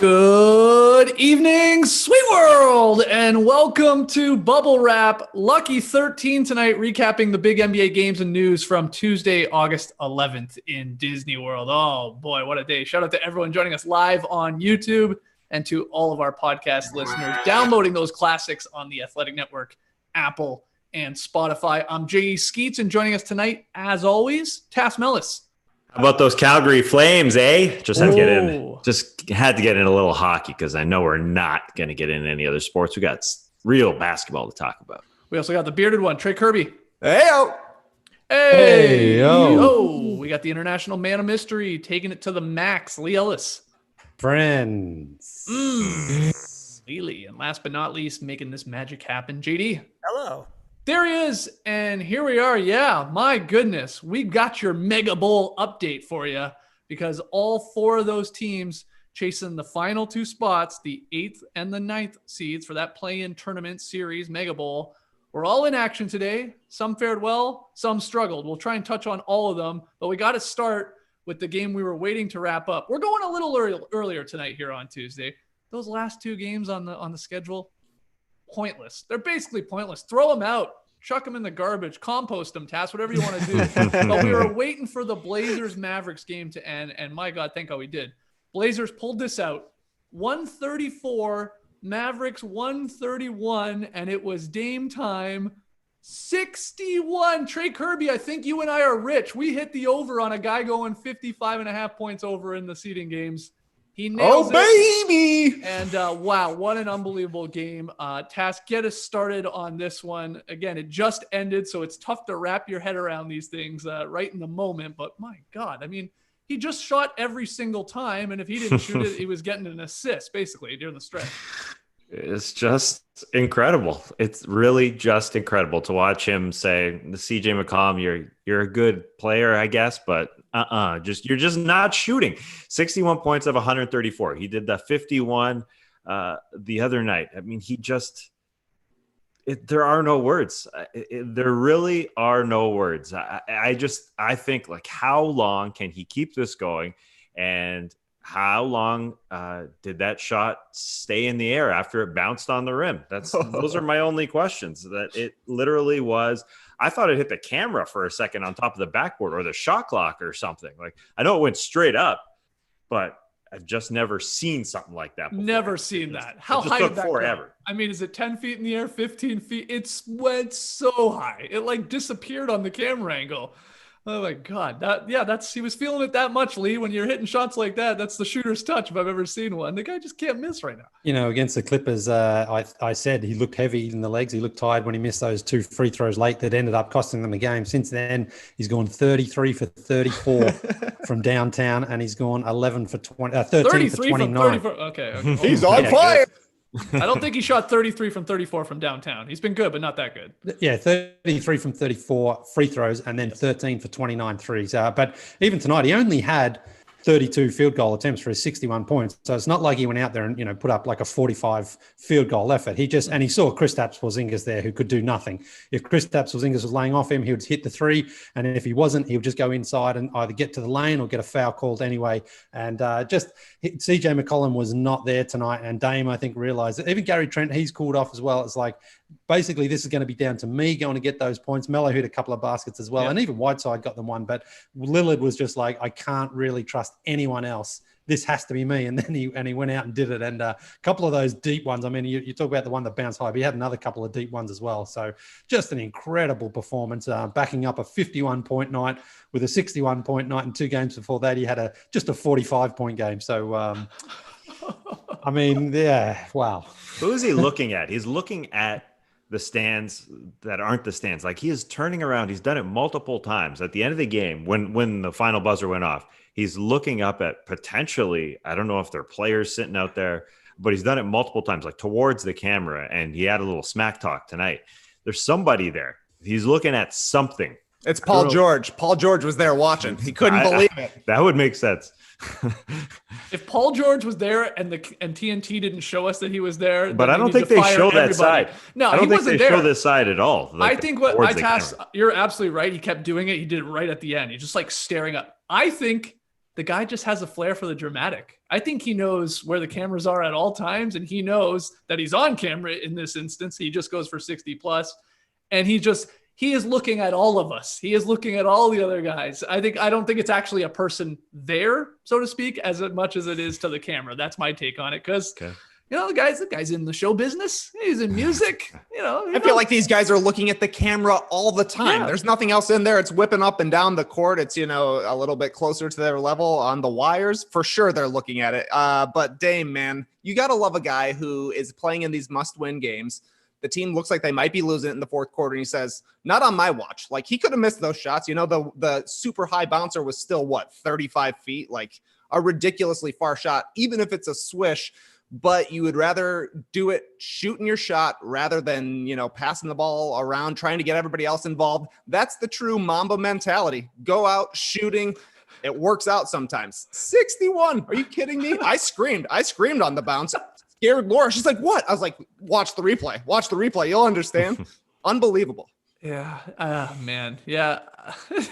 Good evening, sweet world, and welcome to Bubble Wrap. Lucky 13 tonight, recapping the big NBA games and news from Tuesday, August 11th in Disney World. Oh boy, what a day. Shout out to everyone joining us live on YouTube and to all of our podcast listeners downloading those classics on the Athletic Network, Apple, and Spotify. I'm J.E. Skeets, and joining us tonight, as always, Tass Mellis. How about those Calgary Flames, eh? Just had to get in. Just had to get in a little hockey because I know we're not going to get in any other sports. We got real basketball to talk about. We also got the bearded one, Trey Kirby. Hey-o. Hey-o. We got the international man of mystery taking it to the max, Leigh Ellis. Friends. Leigh. And last but not least, making this magic happen, JD. Hello. There he is, and here we are. Yeah, my goodness. We got your MegaBowl update for you because all four of those teams chasing the final two spots, the 8th and the 9th seeds for that play-in tournament series, MegaBowl, we're all in action today. Some fared well, some struggled. We'll try and touch on all of them, but we got to start with the game we were waiting to wrap up. We're going a little earlier tonight here on Tuesday. Those last two games on the schedule, pointless. They're basically pointless. Throw them out. Chuck them in the garbage. Compost them, Tass, whatever you want to do. But we were waiting for the Blazers-Mavericks game to end, and my God, thank God we did. Blazers pulled this out. 134, Mavericks 131, and it was Dame time. 61. Trey Kirby, I think you and I are rich. We hit the over on a guy going 55.5 points over in the seeding games. He nails it. Baby! And wow, what an unbelievable game. Task, get us started on this one. Again, it just ended, so it's tough to wrap your head around these things right in the moment. But my God, I mean, he just shot every single time, and if he didn't shoot it, he was getting an assist, basically, during the stretch. It's just incredible. It's really just incredible to watch him say, the CJ McCollum, you're a good player, I guess, but you're just not shooting. 61 points of 134. He did the 51 the other night. I mean, there are no words. There really are no words. I think, like, how long can he keep this going? And how long did that shot stay in the air after it bounced on the rim? Those are my only questions. That it literally was. I thought it hit the camera for a second on top of the backboard or the shot clock or something. Like, I know it went straight up, but I've just never seen something like that before. Never seen that. How high did that forever go? I mean, is it 10 feet in the air, 15 feet? It went so high. It like disappeared on the camera angle. Oh my God. He was feeling it that much, Leigh. When you're hitting shots like that, that's the shooter's touch if I've ever seen one. The guy just can't miss right now. You know, against the Clippers, I said he looked heavy in the legs. He looked tired when he missed those two free throws late that ended up costing them the game. Since then, he's gone 33 for 34 from downtown, and he's gone 13 for 29. Okay. He's on fire. I don't think he shot 33 from 34 from downtown. He's been good, but not that good. Yeah, 33 from 34 free throws and then 13 for 29 threes. But even tonight, he only had 32 field goal attempts for his 61 points. So it's not like he went out there and, put up like a 45 field goal effort. He saw Kristaps Porzingis there who could do nothing. If Kristaps Porzingis was laying off him, he would hit the three. And if he wasn't, he would just go inside and either get to the lane or get a foul called anyway. And CJ McCollum was not there tonight. And Dame, I think, realized that. Even Gary Trent, he's cooled off as well. It's like, basically, this is going to be down to me going to get those points. Melo hit a couple of baskets as well. Yeah. And even Whiteside got them one. But Lillard was just like, I can't really trust anyone else. This has to be me. And then he went out and did it. And a couple of those deep ones. I mean, you talk about the one that bounced high, but he had another couple of deep ones as well. So just an incredible performance, backing up a 51-point night with a 61-point night. And 2 games before that, he had just a 45-point game. So, I mean, yeah, wow. Who is he looking at? He's looking at the stands that aren't the stands. Like, he is turning around. He's done it multiple times at the end of the game when the final buzzer went off. He's looking up at potentially, I don't know if there are players sitting out there, but he's done it multiple times, like towards the camera. And he had a little smack talk tonight. There's somebody there. He's looking at something. It's Paul George. Paul George was there watching. He couldn't believe it. That would make sense. If Paul George was there and TNT didn't show us that he was there, but I don't think they show that side. No, I don't think they show this side at all. I think you're absolutely right. He kept doing it. He did it right at the end. He's just like staring up. I think the guy just has a flair for the dramatic. I think he knows where the cameras are at all times, and he knows that he's on camera in this instance. He just goes for 60 plus, and he is looking at all of us. He is looking at all the other guys. I don't think it's actually a person there, so to speak, as much as it is to the camera. That's my take on it. Cause the guy's in the show business. He's in music. I feel like these guys are looking at the camera all the time. Yeah. There's nothing else in there. It's whipping up and down the court. It's, a little bit closer to their level on the wires. For sure, they're looking at it. But Dame, man, you got to love a guy who is playing in these must-win games. The team looks like they might be losing it in the fourth quarter. And he says, not on my watch. Like, he could have missed those shots. The super high bouncer was still 35 feet, like a ridiculously far shot, even if it's a swish. But you would rather do it shooting your shot rather than, passing the ball around, trying to get everybody else involved. That's the true Mamba mentality. Go out shooting. It works out sometimes. 61. Are you kidding me? I screamed on the bounce. Scared Laura. She's like, what? I was like, watch the replay. You'll understand. Unbelievable. Yeah. Man. Yeah.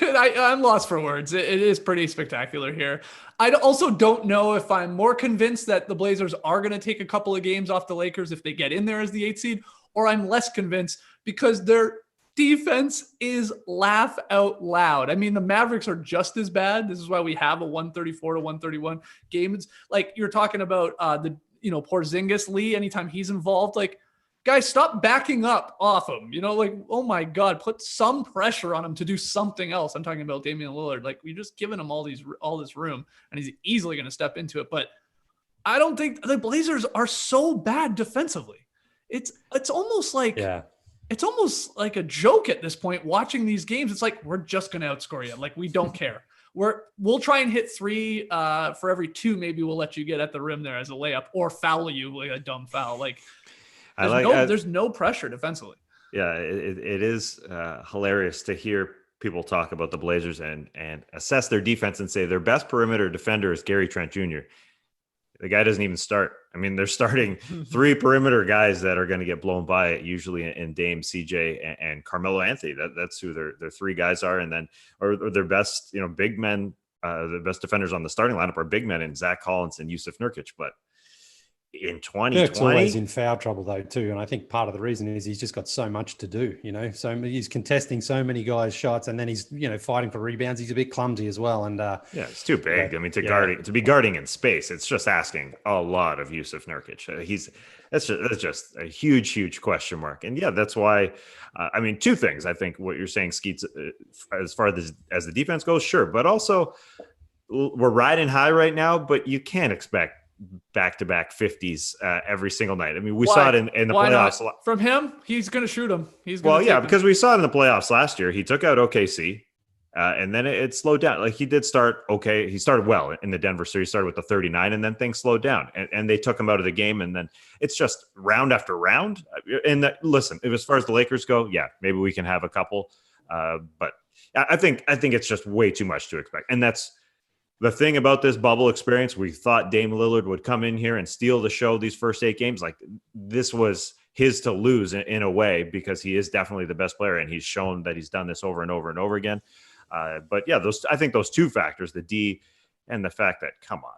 I'm lost for words. It is pretty spectacular here. I also don't know if I'm more convinced that the Blazers are going to take a couple of games off the Lakers if they get in there as the 8th seed, or I'm less convinced because their defense is laugh out loud. I mean, the Mavericks are just as bad. This is why we have a 134 to 131 game. It's like you're talking about Porzingis, Leigh, anytime he's involved, like, guys, stop backing up off him. Oh my God, put some pressure on him to do something else. I'm talking about Damian Lillard. Like, we're just giving him all this room, and he's easily going to step into it. But I don't think the Blazers are so bad defensively. It's almost like it's almost like a joke at this point. Watching these games, it's like we're just going to outscore you. Like, we don't care. We'll try and hit 3 for every 2. Maybe we'll let you get at the rim there as a layup or foul you like a dumb foul. Like. There's no pressure defensively. Yeah, it is hilarious to hear people talk about the Blazers and assess their defense and say their best perimeter defender is Gary Trent Jr. The guy doesn't even start. I mean, they're starting 3 perimeter guys that are going to get blown by it, usually in Dame, CJ, and Carmelo Anthony. That's who their 3 guys are. And then or their best, big men, the best defenders on the starting lineup are big men in Zach Collins and Yusuf Nurkic. But in 2020, Dirk's always in foul trouble though too, and I think part of the reason is he's just got so much to do. So he's contesting so many guys' shots, and then he's fighting for rebounds. He's a bit clumsy as well, and it's too big. I mean, to be guarding in space, it's just asking a lot of Yusuf Nurkic. That's just a huge question mark, and that's why. 2 things. I think what you're saying, Skeets, as far as the defense goes, sure, but also we're riding high right now, but you can't expect back-to-back 50s every single night. I mean, we saw it in the playoffs. Not? From him, he's going to shoot him. Because we saw it in the playoffs last year. He took out OKC, and then it slowed down. Like, he did start okay. He started well in the Denver series. He started with the 39, and then things slowed down, and they took him out of the game. And then it's just round after round. And listen, as far as the Lakers go, maybe we can have a couple, but I think it's just way too much to expect, and that's. The thing about this bubble experience, we thought Dame Lillard would come in here and steal the show these first 8 games. Like, this was his to lose in a way, because he is definitely the best player, and he's shown that he's done this over and over and over again. I think those 2 factors, the D and the fact that, come on.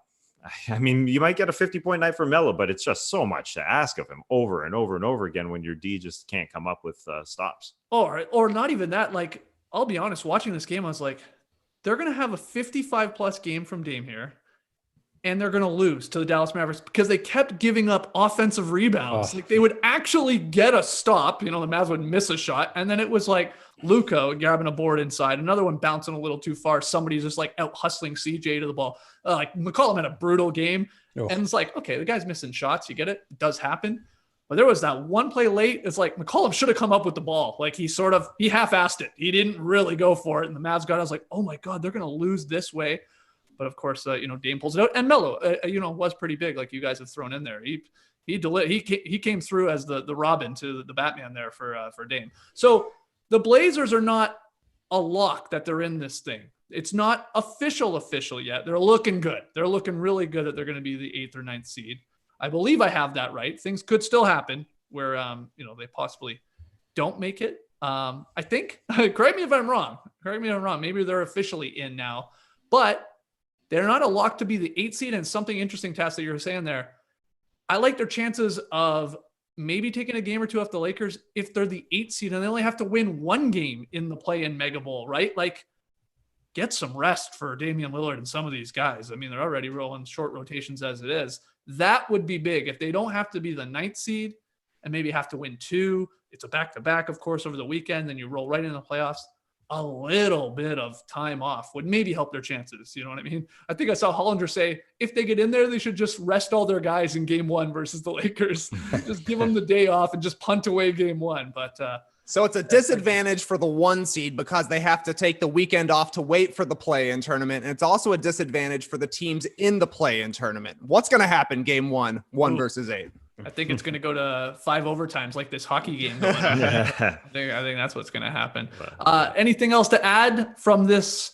I mean, you might get a 50-point night for Melo, but it's just so much to ask of him over and over and over again when your D just can't come up with stops. Or not even that. Like, I'll be honest, watching this game, I was like, they're going to have a 55-plus game from Dame here, and they're going to lose to the Dallas Mavericks because they kept giving up offensive rebounds. Like, they would actually get a stop. The Mavs would miss a shot, and then it was like Luka grabbing a board inside, another one bouncing a little too far. Somebody's just like out hustling CJ to the ball. Like, McCollum had a brutal game, and it's like, okay, the guy's missing shots. You get it? It does happen. But there was that one play late. It's like McCollum should have come up with the ball. Like, he half-assed it. He didn't really go for it. And the Mavs got it. I was like, oh my God, they're going to lose this way. But of course, Dame pulls it out. And Melo, was pretty big, like you guys have thrown in there. He came through as the Robin to the Batman there for Dame. So the Blazers are not a lock that they're in this thing. It's not official yet. They're looking good. They're looking really good that they're going to be the 8th or 9th seed. I believe I have that right. Things could still happen where, they possibly don't make it. I think, correct me if I'm wrong. Maybe they're officially in now, but They're not a lock to be the 8 seed. And something interesting, Tass, that you were saying there, I like their chances of maybe taking a game or two off the Lakers if they're the 8 seed and they only have to win 1 game in the play-in MegaBowl, right? Like, get some rest for Damian Lillard and some of these guys. I mean, they're already rolling short rotations as it is. That would be big if they don't have to be the 9th seed and maybe have to win 2. It's a back-to-back, of course, over the weekend. Then you roll right into the playoffs. A little bit of time off would maybe help their chances. You know what I mean? I think I saw Hollander say, if they get in there, they should just rest all their guys in game 1 versus the Lakers. Just give them the day off and just punt away game 1. But so it's a disadvantage for the 1 seed because they have to take the weekend off to wait for the play-in tournament. And it's also a disadvantage for the teams in the play-in tournament. What's going to happen game 1 versus 8? I think it's going to go to 5 overtimes like this hockey game going on. I think that's what's going to happen. Anything else to add from this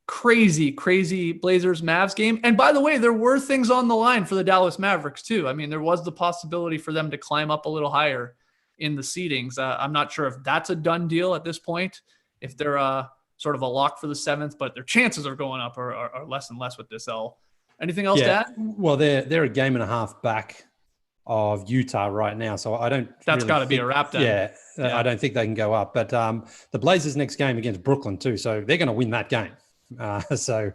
crazy Blazers Mavs game? And by the way, there were things on the line for the Dallas Mavericks too. I mean, there was the possibility for them to climb up a little higher in the seedings. I'm not sure if that's a done deal at this point, if they're sort of a lock for the 7th, but their chances are going up are less and less with this L. Anything else to add? Well, they're a game and a half back of Utah right now, so I don't. That's got to be a wrap then. Yeah, I don't think they can go up. But the Blazers' next game against Brooklyn too, so they're going to win that game. So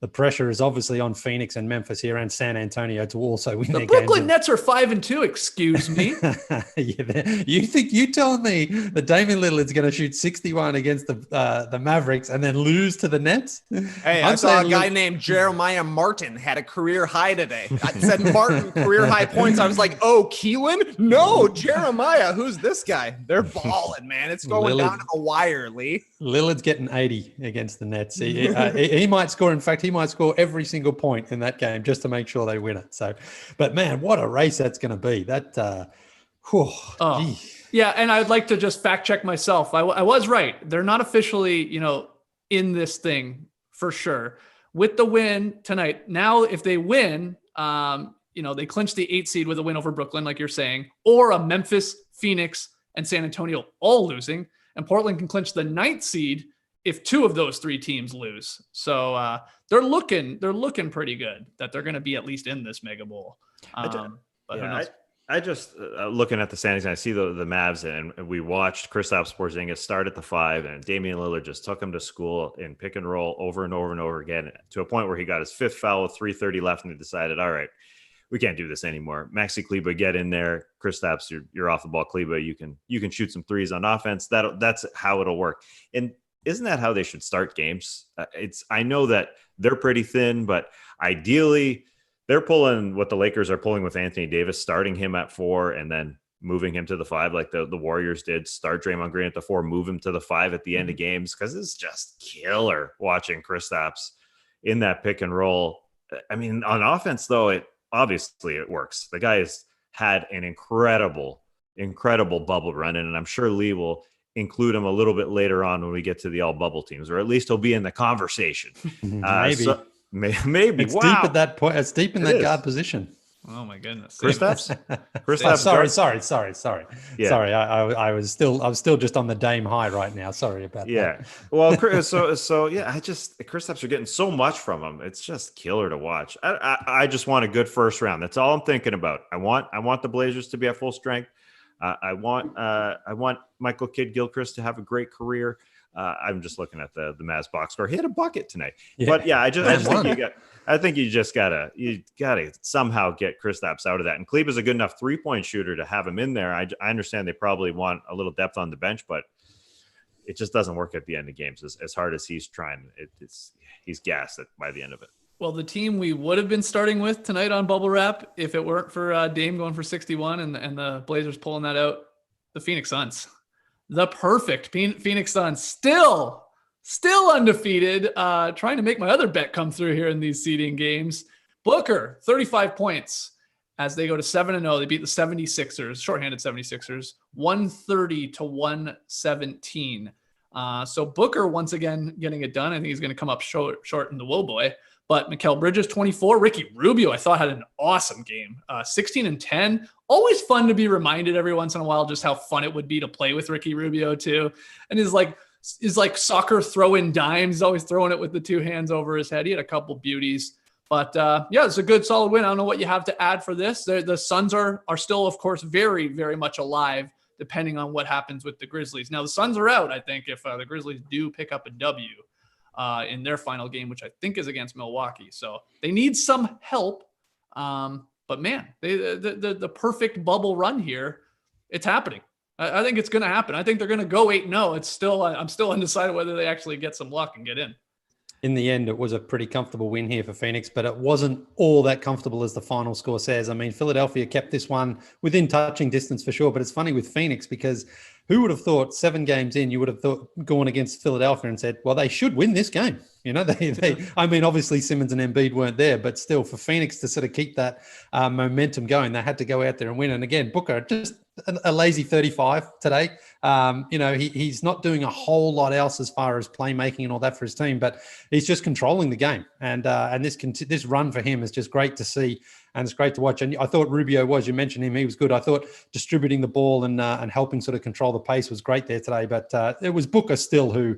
the pressure is obviously on Phoenix and Memphis here and San Antonio to also win their games. The Brooklyn Nets are 5-2. Excuse me. You telling me that Damian Lillard's going to shoot 61 against the Mavericks and then lose to the Nets? Hey, I saw a guy named Jeremiah Martin had a career high today. I said Martin career high points. I was like, oh, Keelan? No, Jeremiah. Who's this guy? They're balling, man. It's going down to the wire, Leigh. Lillard's getting 80 against the Nets. He might score. In fact, he might score every single point in that game just to make sure they win it. So, but man, what a race that's going to be. Yeah. And I'd like to just fact check myself. I was right. They're not officially, in this thing for sure. With the win tonight, now if they win, they clinch the 8 seed with a win over Brooklyn, like you're saying, or a Memphis, Phoenix, and San Antonio all losing, and Portland can clinch the 9th seed if 2 of those 3 teams lose. So they're looking pretty good that they're going to be at least in this MegaBowl. But who knows? I just looking at the standings, and I see the Mavs, and we watched Kristaps Porzingis start at the 5, and Damian Lillard just took him to school in pick and roll over and over and over again to a point where he got his 5th foul with 3:30 left, and he decided, all right, we can't do this anymore. Maxi Kleber, get in there. Kristaps, you're off the ball. Kleber, you can shoot some threes on offense. That's how it'll work. And isn't that how they should start games? I know that they're pretty thin, but ideally they're pulling what the Lakers are pulling with Anthony Davis, starting him at 4 and then moving him to the 5 like the Warriors did. Start Draymond Green at the 4, move him to the 5 at the end of games, because it's just killer watching Kristaps in that pick and roll. I mean, on offense, though, it works. The guy has had an incredible bubble run, and I'm sure Leigh will include him a little bit later on when we get to the all bubble teams, or at least he'll be in the conversation. Maybe. It's deep at that point. It's deep in that guard position. Oh my goodness. Kristaps? Sorry. Yeah. Sorry. I was still just on the Dame high right now. Sorry about that. Yeah. Well, Kristaps are getting so much from him. It's just killer to watch. I just want a good first round. That's all I'm thinking about. I want the Blazers to be at full strength. I want Michael Kidd-Gilchrist to have a great career. I'm just looking at the Mavs box score. He had a bucket tonight. Yeah. But yeah, I think you gotta somehow get Kristaps out of that. And Kleber's a good enough 3-point shooter to have him in there. I understand they probably want a little depth on the bench, but it just doesn't work at the end of games as hard as he's trying. He's gassed by the end of it. Well, the team we would have been starting with tonight on Bubble Wrap, if it weren't for Dame going for 61 and the Blazers pulling that out, the Phoenix Suns. The perfect Phoenix Suns, still undefeated, trying to make my other bet come through here in these seeding games. Booker, 35 points as they go to 7-0. They beat the 76ers, shorthanded 76ers, 130-117. So Booker, once again, getting it done. I think he's going to come up short in the Wowboy. But Mikal Bridges, 24. Ricky Rubio, I thought, had an awesome game. 16 and 10. Always fun to be reminded every once in a while just how fun it would be to play with Ricky Rubio, too. And his is like soccer throwing dimes. He's always throwing it with the two hands over his head. He had a couple beauties. But yeah, it's a good, solid win. I don't know what you have to add for this. The Suns are still, of course, very, very much alive, depending on what happens with the Grizzlies. Now, the Suns are out, I think, if the Grizzlies do pick up a W in their final game, which I think is against Milwaukee. So they need some help. But man, the perfect bubble run here, it's happening. I think it's going to happen. I think they're going to go 8-0. It's still, I'm still undecided whether they actually get some luck and get in. In the end, it was a pretty comfortable win here for Phoenix, but it wasn't all that comfortable as the final score says. I mean, Philadelphia kept this one within touching distance for sure, but it's funny with Phoenix because who would have thought 7 games in, you would have gone against Philadelphia and said, well, they should win this game. You know, I mean, obviously Simmons and Embiid weren't there, but still for Phoenix to sort of keep that momentum going, they had to go out there and win. And again, Booker, just a lazy 35 today. You know, he's not doing a whole lot else as far as playmaking and all that for his team, but he's just controlling the game. And this run for him is just great to see. And it's great to watch. And I thought Rubio you mentioned him, he was good. I thought distributing the ball and helping sort of control the pace was great there today. But it was Booker still who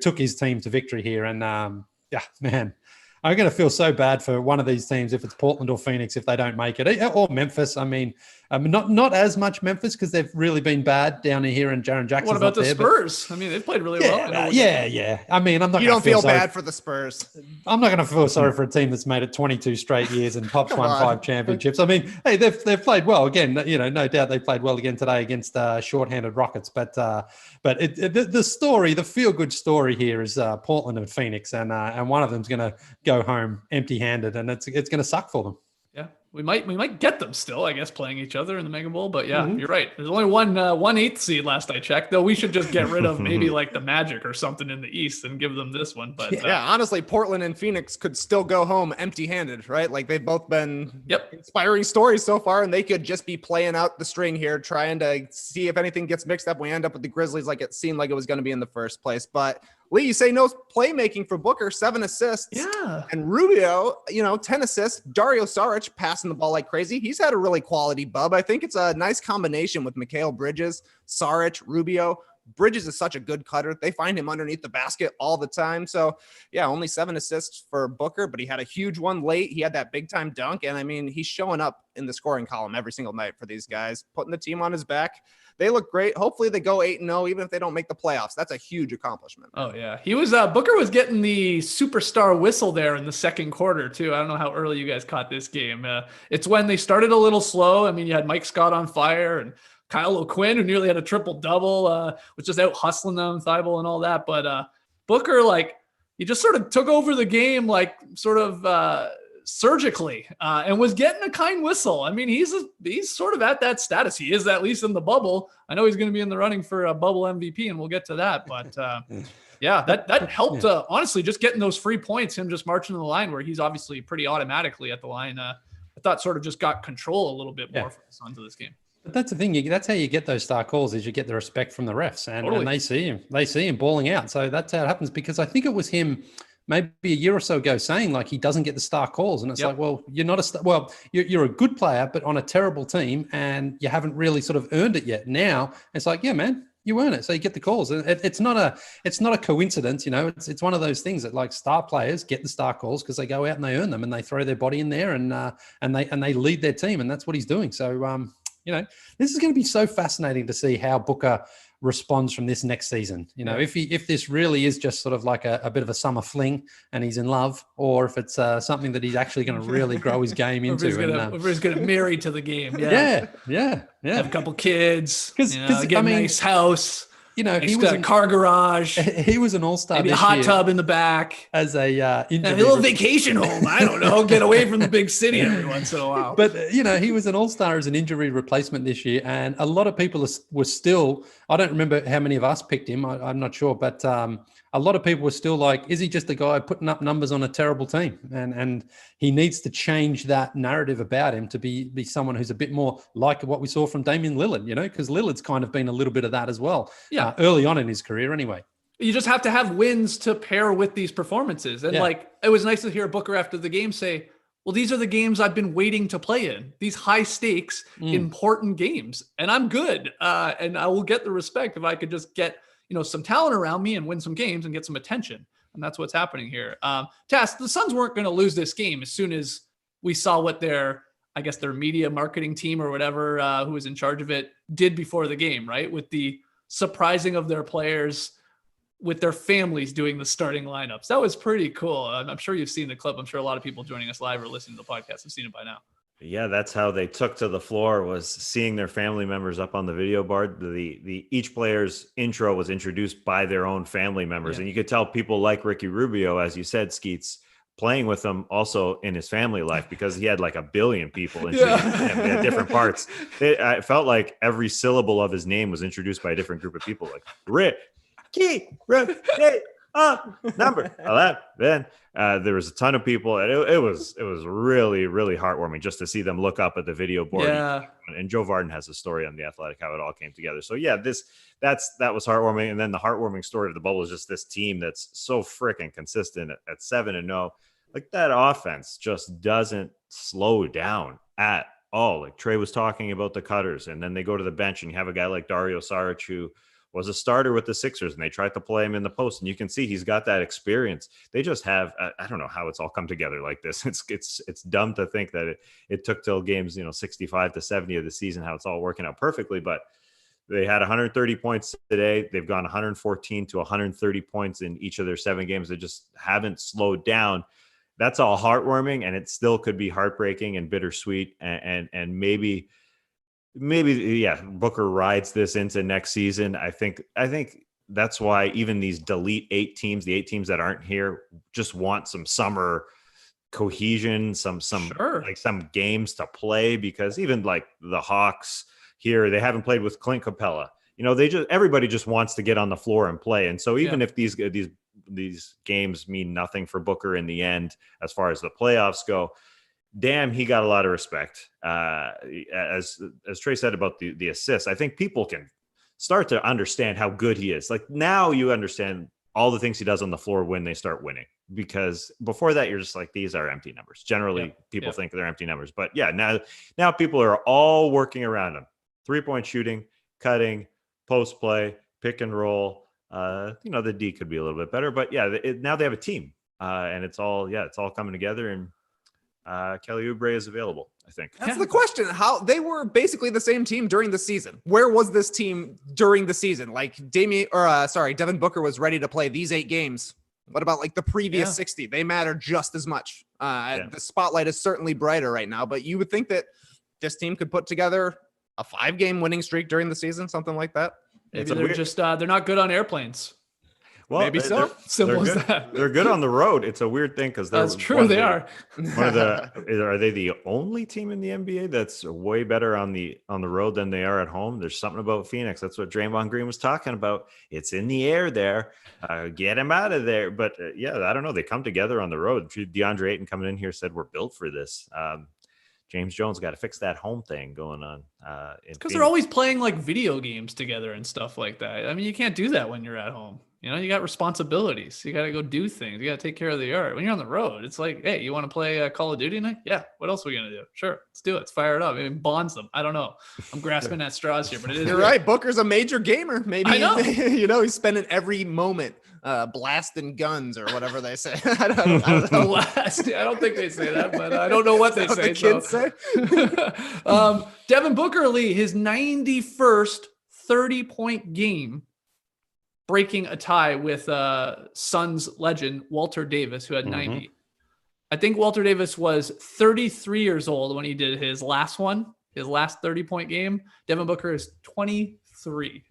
took his team to victory here. And yeah, man, I'm going to feel so bad for one of these teams if it's Portland or Phoenix if they don't make it, or Memphis. I mean, not as much Memphis because they've really been bad down here and Jaren Jackson's What about the there, Spurs? I mean, they've played really well. Yeah. I mean, I'm not. You don't feel bad for the Spurs. I'm not going to feel sorry for a team that's made it 22 straight years and Pop's won 5 championships. I mean, hey, they've played well again. You know, no doubt they played well again today against shorthanded Rockets. But the story, the feel good story here is Portland and Phoenix, and one of them's going to go home empty-handed, and it's going to suck for them. Yeah, we might get them still, I guess, playing each other in the MegaBowl. But yeah, You're right. There's only one 1/8 seed last I checked. Though we should just get rid of maybe like the Magic or something in the East and give them this one. But yeah, honestly, Portland and Phoenix could still go home empty-handed, right? Like they've both been inspiring stories so far, and they could just be playing out the string here, trying to see if anything gets mixed up. We end up with the Grizzlies like it seemed like it was going to be in the first place, but. Leigh, you say no playmaking for Booker, 7 assists. Yeah. And Rubio, 10 assists. Dario Saric passing the ball like crazy. He's had a really quality bub. I think it's a nice combination with Mikal Bridges, Saric, Rubio. Bridges is such a good cutter. They find him underneath the basket all the time. So, yeah, only 7 assists for Booker, but he had a huge one late. He had that big-time dunk. And, I mean, he's showing up in the scoring column every single night for these guys, putting the team on his back. They look great. Hopefully they go 8-0, even if they don't make the playoffs. That's a huge accomplishment. Oh yeah. He was, Booker was getting the superstar whistle there in the second quarter too. I don't know how early you guys caught this game. It's when they started a little slow. I mean, you had Mike Scott on fire and Kyle O'Quinn, who nearly had a triple double, was just out hustling them, Thibault and all that. But Booker, like, he just sort of took over the game, like sort of, surgically and was getting a kind whistle. I mean, he's sort of at that status. He is at least in the bubble. I know he's going to be in the running for a bubble MVP, and we'll get to that. But yeah, that helped. Honestly, just getting those free points, him just marching to the line where he's obviously pretty automatically at the line. I thought sort of just got control a little bit more for the Suns of this game. But that's the thing. That's how you get those star calls is you get the respect from the refs, and they see him. They see him balling out. So that's how it happens. Because I think it was him. Maybe a year or so ago saying like he doesn't get the star calls. And it's like, well, you're not a star. Well, you're a good player, but on a terrible team and you haven't really sort of earned it yet. Now it's like, yeah, man, you earn it. So you get the calls. It's not a coincidence. It's one of those things that like star players get the star calls because they go out and they earn them and they throw their body in there and they lead their team. And that's what he's doing. So, this is going to be so fascinating to see how Booker responds from this next season. If this really is just sort of like a bit of a summer fling and he's in love, or if it's something that he's actually going to really grow his game into. If he's going to marry to the game. Yeah. Have a couple kids, get a nice house. He's got a car garage. He was an all-star. Maybe a hot tub in the back. As a little vacation home. I don't know. Get away from the big city every once in a while. But he was an all-star as an injury replacement this year, and a lot of people were still. I don't remember how many of us picked him. I'm not sure, but a lot of people were still like, "Is he just a guy putting up numbers on a terrible team?" And he needs to change that narrative about him to be someone who's a bit more like what we saw from Damian Lillard. Because Lillard's kind of been a little bit of that as well. Yeah. Early on in his career anyway. You just have to have wins to pair with these performances. And it was nice to hear Booker after the game say, well, these are the games I've been waiting to play in, these high stakes, important games. And I'm good. And I will get the respect if I could just get, some talent around me and win some games and get some attention. And that's what's happening here. Tess, the Suns weren't going to lose this game as soon as we saw what their media marketing team or whatever, who was in charge of it, did before the game, right? With the surprising of their players with their families doing the starting lineups. That was pretty cool. I'm sure you've seen the clip. I'm sure a lot of people joining us live or listening to the podcast have seen it by now. Yeah, that's how they took to the floor, was seeing their family members up on the video board. The each player's intro was introduced by their own family members. Yeah. And you could tell people like Ricky Rubio, as you said, Skeets, playing with him also in his family life, because he had like a billion people in different parts. I felt like every syllable of his name was introduced by a different group of people, like Ricky Rubio. Number 11. There was a ton of people, and it was really, really heartwarming just to see them look up at the video board. Yeah. And Joe Varden has a story on The Athletic how it all came together. So yeah, that was heartwarming. And then the heartwarming story of the bubble is just this team that's so freaking consistent at 7-0. Like, that offense just doesn't slow down at all. Like Trey was talking about the cutters, and then they go to the bench and you have a guy like Dario Saric, who was a starter with the Sixers, and they tried to play him in the post, and you can see he's got that experience. They just have, I don't know how it's all come together like this. It's dumb to think that it took till games, 65 to 70 of the season, how it's all working out perfectly, but they had 130 points today. They've gone 114 to 130 points in each of their 7 games. They just haven't slowed down. That's all heartwarming, and it still could be heartbreaking and bittersweet. And maybe, Booker rides this into next season. I think that's why even these delete 8 teams, the 8 teams that aren't here, just want some summer cohesion, some games to play, because even like the Hawks here, they haven't played with Clint Capella. Everybody just wants to get on the floor and play. And so even if these games mean nothing for Booker in the end, as far as the playoffs go, damn, he got a lot of respect. As Trey said about the assists, I think people can start to understand how good he is. Like, now you understand all the things he does on the floor when they start winning, because before that, you're just like, these are empty numbers. Generally, people think they're empty numbers. But yeah, now people are all working around him. 3-point shooting, cutting, post play, pick and roll. The D could be a little bit better, but yeah, now they have a team, and it's all coming together. And Kelly Oubre is available, I think. That's the question. How they were basically the same team during the season. Where was this team during the season? Like Devin Booker was ready to play these 8 games. What about like the previous 60? They matter just as much. The spotlight is certainly brighter right now, but you would think that this team could put together a 5-game winning streak during the season, something like that. Maybe they're not good on airplanes. Well, maybe so. Simple as that. They're good on the road. It's a weird thing, because that's true. They are. Are they the only team in the NBA that's way better on the road than they are at home? There's something about Phoenix. That's what Draymond Green was talking about. It's in the air there. Get him out of there. But I don't know. They come together on the road. DeAndre Ayton coming in here said we're built for this. James Jones got to fix that home thing going on. Because they're always playing like video games together and stuff like that. I mean, you can't do that when you're at home. You got responsibilities. You got to go do things. You got to take care of the yard. When you're on the road, it's like, hey, you want to play Call of Duty tonight? Yeah. What else are we going to do? Sure. Let's do it. Let's fire it up. It bonds them. I don't know. I'm grasping at straws here, but it is. You're right. Booker's a major gamer. Maybe, I know. He's spending every moment blasting guns or whatever they say. I don't know. Blast. I don't think they say that, but I don't know what they say. The kids say. Devin Booker, Leigh, his 91st 30-point game, breaking a tie with Suns legend Walter Davis, who had 90. I think Walter Davis was 33 years old when he did his last 30-point game. Devin Booker is 23.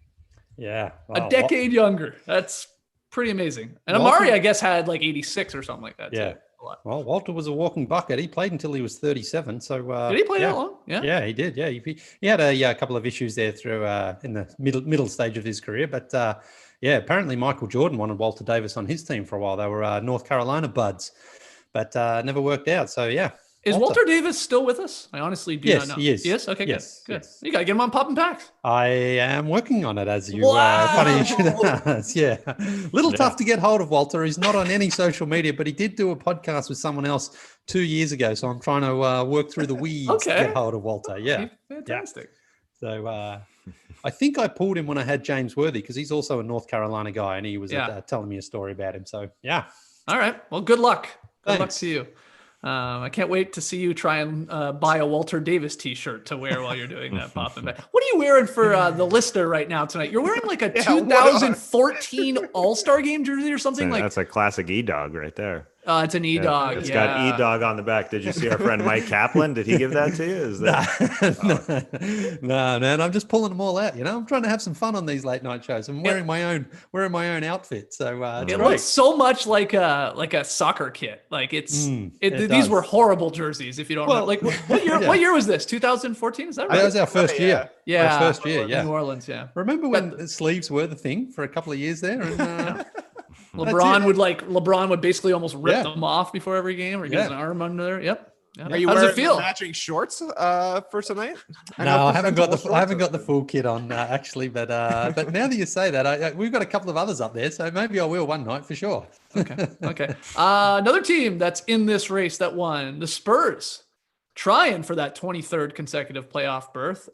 Yeah. Wow. A decade younger. That's pretty amazing. And Amari, I guess, had like 86 or something like that. Yeah. Too. Well, Walter was a walking bucket. He played until he was 37. So did he play that long? Yeah, he did. Yeah, he had a couple of issues there through in the middle stage of his career. But apparently Michael Jordan wanted Walter Davis on his team for a while. They were North Carolina buds, but never worked out. So yeah. Is Walter Davis still with us? I honestly do not know. He is. Yes. Okay. Yes, good. You got to get him on Popping Packs. I am working on it, as you funny you should ask. Yeah. Little tough to get hold of Walter. He's not on any social media, but he did do a podcast with someone else 2 years ago. So I'm trying to work through the weeds to get hold of Walter. Yeah. Fantastic. So I think I pulled him when I had James Worthy because he's also a North Carolina guy, and he was telling me a story about him. So, yeah. All right. Well, good luck. Good luck Thanks. to you. I can't wait to see you try and buy a Walter Davis t-shirt to wear while you're doing that popping back. What are you wearing for the lister right now tonight? You're wearing like a 2014 All-Star Game jersey or something? That's a classic E-Dog right there. It's an E-Dog. It's got E-Dog on the back. Did you see our friend Mike Kaplan? Did he give that to you? Is that... No, man. I'm just pulling them all out. I'm trying to have some fun on these late night shows. I'm wearing my own outfit. So it looks so much like a soccer kit. Like these were horrible jerseys. If you don't know, like what year? What year was this? 2014? Is that right? That was our first year. Yeah, our first year. Yeah, New Orleans. Yeah. Remember when the sleeves were the thing for a couple of years there? And, LeBron would basically almost rip them off before every game, or he gets an arm under there. Yep. Are you wearing matching shorts for tonight? I haven't got the full kit on actually, but now that you say that, we've got a couple of others up there, so maybe I will one night for sure. Okay. Another team that's in this race that won, the Spurs, trying for that 23rd consecutive playoff berth.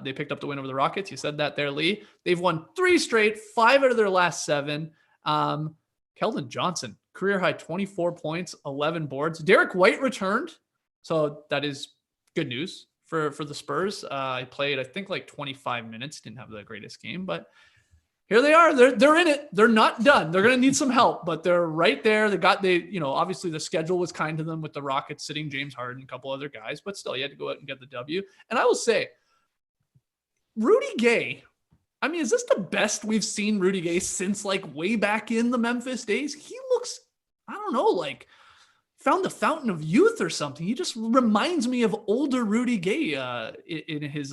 They picked up the win over the Rockets. You said that there, Leigh. They've won 3 straight, 5 out of their last 7. Keldon Johnson, career high 24 points, 11 boards. Derek White returned, so that is good news for the Spurs. He played, I think, like 25 minutes. Didn't have the greatest game, but here they are. They're in it. They're not done. They're going to need some help, but they're right there. Obviously the schedule was kind to them with the Rockets sitting James Harden, a couple other guys, but still, you had to go out and get the W. And I will say, Rudy Gay. I mean, is this the best we've seen Rudy Gay since like way back in the Memphis days? He looks, I don't know, like found the fountain of youth or something. He just reminds me of older Rudy Gay in his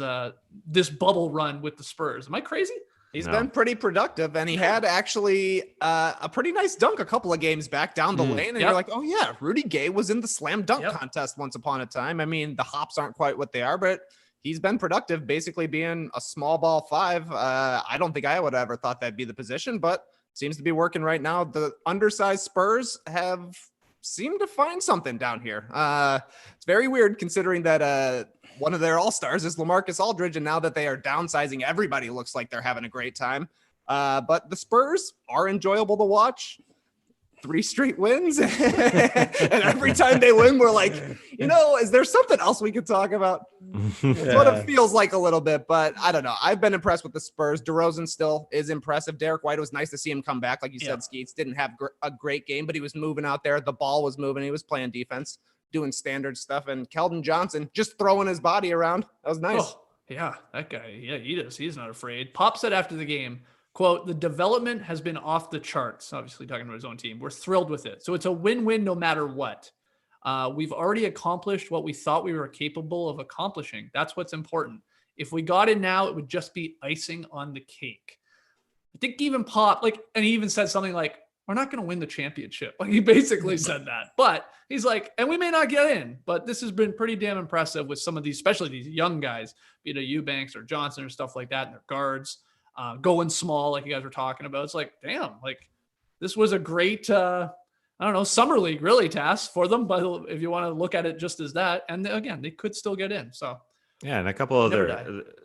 this bubble run with the Spurs. Am I crazy? He's been pretty productive, and he had actually a pretty nice dunk a couple of games back down the lane. And you're like, oh yeah, Rudy Gay was in the slam dunk contest once upon a time. I mean, the hops aren't quite what they are, but he's been productive, basically being a small ball 5. I don't think I would have ever thought that'd be the position, but seems to be working right now. The undersized Spurs have seemed to find something down here. It's very weird considering that one of their all-stars is LaMarcus Aldridge, and now that they are downsizing, everybody looks like they're having a great time. But the Spurs are enjoyable to watch. 3 straight wins. And every time they win, we're like, is there something else we could talk about? That's what it feels like a little bit, but I don't know. I've been impressed with the Spurs. DeRozan still is impressive. Derek White, was nice to see him come back. Like you said, Skeets didn't have a great game, but he was moving out there. The ball was moving. He was playing defense, doing standard stuff. And Keldon Johnson just throwing his body around. That was nice. Oh, yeah, that guy. Yeah, he does. He's not afraid. Pop said after the game, quote, the development has been off the charts, obviously talking about his own team. We're thrilled with it. So it's a win-win no matter what. We've already accomplished what we thought we were capable of accomplishing. That's what's important. If we got in now, it would just be icing on the cake. I think even Pop, and he even said something like, we're not going to win the championship. Like, he basically said that. But he's like, and we may not get in, but this has been pretty damn impressive with some of these, especially these young guys, be it a Eubanks or Johnson or stuff like that, and their guards. Going small, like you guys were talking about. It's like, damn, like this was a great, summer league really task for them. But if you want to look at it just as that, and again, they could still get in. So yeah, and a couple of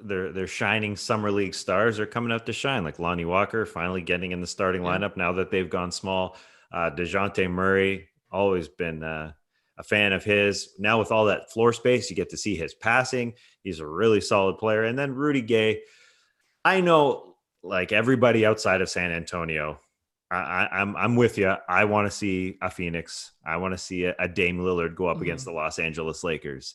their shining summer league stars are coming out to shine, like Lonnie Walker finally getting in the starting lineup now that they've gone small. DeJounte Murray, always been a fan of his. Now with all that floor space, you get to see his passing. He's a really solid player. And then Rudy Gay. I know, like everybody outside of San Antonio, I'm with you. I want to see a Phoenix. I want to see a Dame Lillard go up against the Los Angeles Lakers.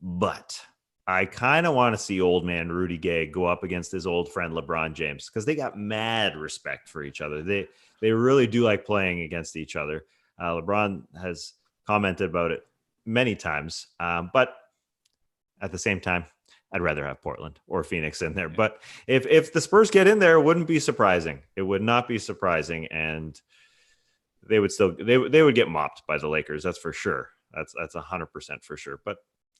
But I kind of want to see old man Rudy Gay go up against his old friend LeBron James, because they got mad respect for each other. They really do like playing against each other. LeBron has commented about it many times, but at the same time, I'd rather have Portland or Phoenix in there. Yeah. But if the Spurs get in there, it wouldn't be surprising. It would not be surprising. And they would still, they would get mopped by the Lakers. That's for sure. That's 100% for sure. But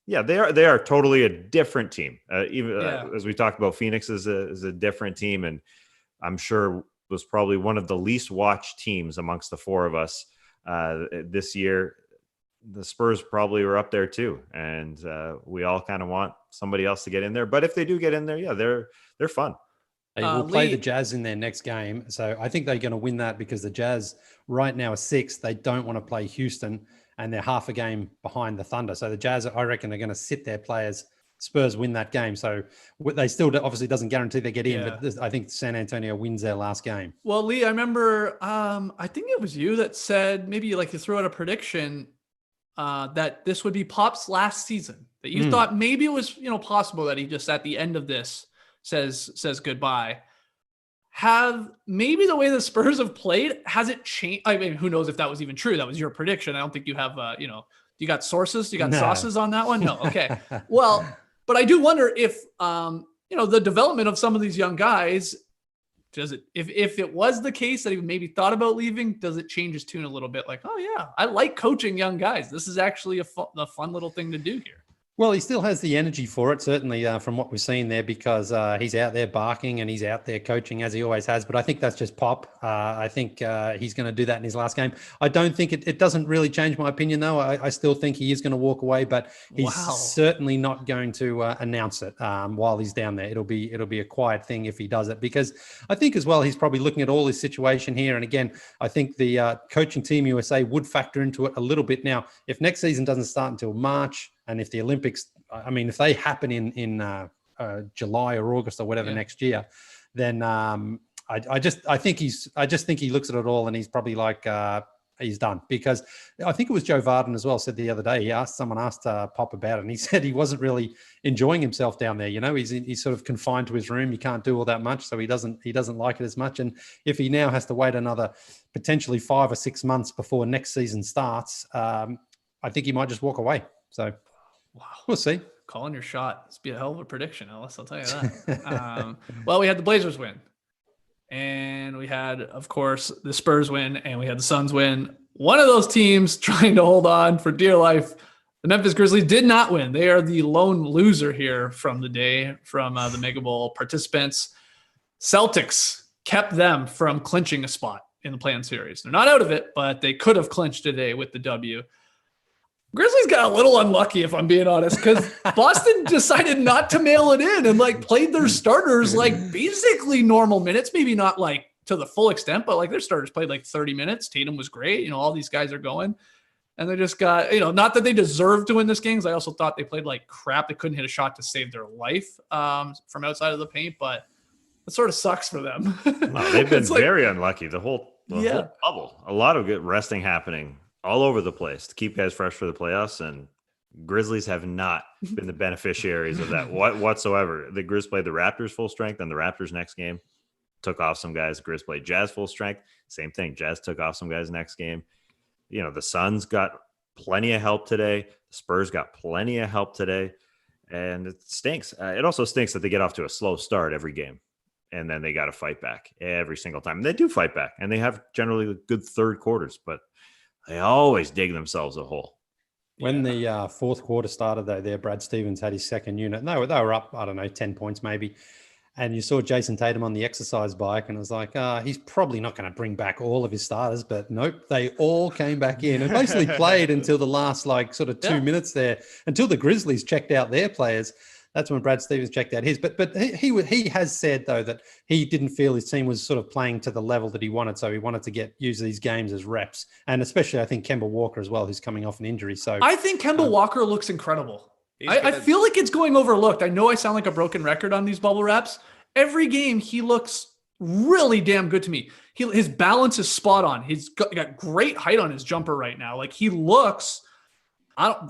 yeah, they are totally a different team. As we talked about, Phoenix is a different team. And I'm sure was probably one of the least watched teams amongst the 4 of us this year. the Spurs probably were up there too. And we all kind of want somebody else to get in there. But if they do get in there, yeah, they're fun. They will play Leigh, the Jazz in their next game. So I think they're going to win that because the Jazz right now are 6th. They don't want to play Houston, and they're half a game behind the Thunder. So the Jazz, I reckon, are going to sit their players. Spurs win that game. So they still obviously doesn't guarantee they get in, but I think San Antonio wins their last game. Well, Leigh, I remember, I think it was you that said, maybe like you threw out a prediction that this would be Pop's last season, that you thought maybe it was, possible that he just at the end of this says goodbye. Have maybe the way the Spurs have played, has it changed? I mean, who knows if that was even true? That was your prediction. I don't think you have, you got sources, you got sauces on that one? No. Okay. Well, but I do wonder if, the development of some of these young guys, does it, if it was the case that he maybe thought about leaving, does it change his tune a little bit? Like, oh yeah, I like coaching young guys. This is actually a fun little thing to do here. Well, he still has the energy for it, certainly from what we've seen there, because he's out there barking and he's out there coaching as he always has. But I think that's just Pop. I think he's going to do that in his last game. I don't think it doesn't really change my opinion, though. I still think he is going to walk away, but he's certainly not going to announce it while he's down there. It'll be a quiet thing if he does it, because I think as well he's probably looking at all his situation here. And again, I think the coaching Team USA would factor into it a little bit. Now, if next season doesn't start until March, and if the Olympics, I mean, if they happen in July or August or whatever next year, then I just think he looks at it all and he's probably like he's done. Because I think it was Joe Varden as well said the other day, someone asked Pop about it, and he said he wasn't really enjoying himself down there. He's sort of confined to his room. He can't do all that much, so he doesn't like it as much. And if he now has to wait another potentially 5 or 6 months before next season starts, I think he might just walk away. So. Wow. We'll see. Calling your shot. This be a hell of a prediction, Ellis. I'll tell you that. Well, we had the Blazers win. And we had, of course, the Spurs win. And we had the Suns win. One of those teams trying to hold on for dear life. The Memphis Grizzlies did not win. They are the lone loser here from the day, from the MegaBowl participants. Celtics kept them from clinching a spot in the play-in series. They're not out of it, but they could have clinched today with the W. Grizzlies got a little unlucky, if I'm being honest, because Boston decided not to mail it in and played their starters basically normal minutes, maybe not to the full extent, but their starters played 30 minutes. Tatum was great. All these guys are going, and they just got, not that they deserved to win this game, because I also thought they played like crap. They couldn't hit a shot to save their life from outside of the paint, but it sort of sucks for them. No, they've been very unlucky. The whole bubble, a lot of good resting happening all over the place to keep guys fresh for the playoffs, and Grizzlies have not been the beneficiaries of that whatsoever. The Grizz played the Raptors full strength, and the Raptors next game took off some guys. Grizz played Jazz full strength. Same thing. Jazz took off some guys next game. The Suns got plenty of help today. The Spurs got plenty of help today, and it stinks. It also stinks that they get off to a slow start every game, and then they got to fight back every single time. And they do fight back, and they have generally good third quarters, but they always dig themselves a hole. When the fourth quarter started, though, there, Brad Stevens had his second unit. And they were up, 10 points maybe. And you saw Jason Tatum on the exercise bike, and it was like, he's probably not going to bring back all of his starters. But nope, they all came back in and basically played until the last 2 minutes there, until the Grizzlies checked out their players. That's when Brad Stevens checked out his. But he has said, though, that he didn't feel his team was sort of playing to the level that he wanted. So he wanted to use these games as reps. And especially, I think, Kemba Walker as well, who's coming off an injury. So I think Kemba Walker looks incredible. I feel like it's going overlooked. I know I sound like a broken record on these bubble wraps. Every game, he looks really damn good to me. His balance is spot on. He's got great height on his jumper right now. He looks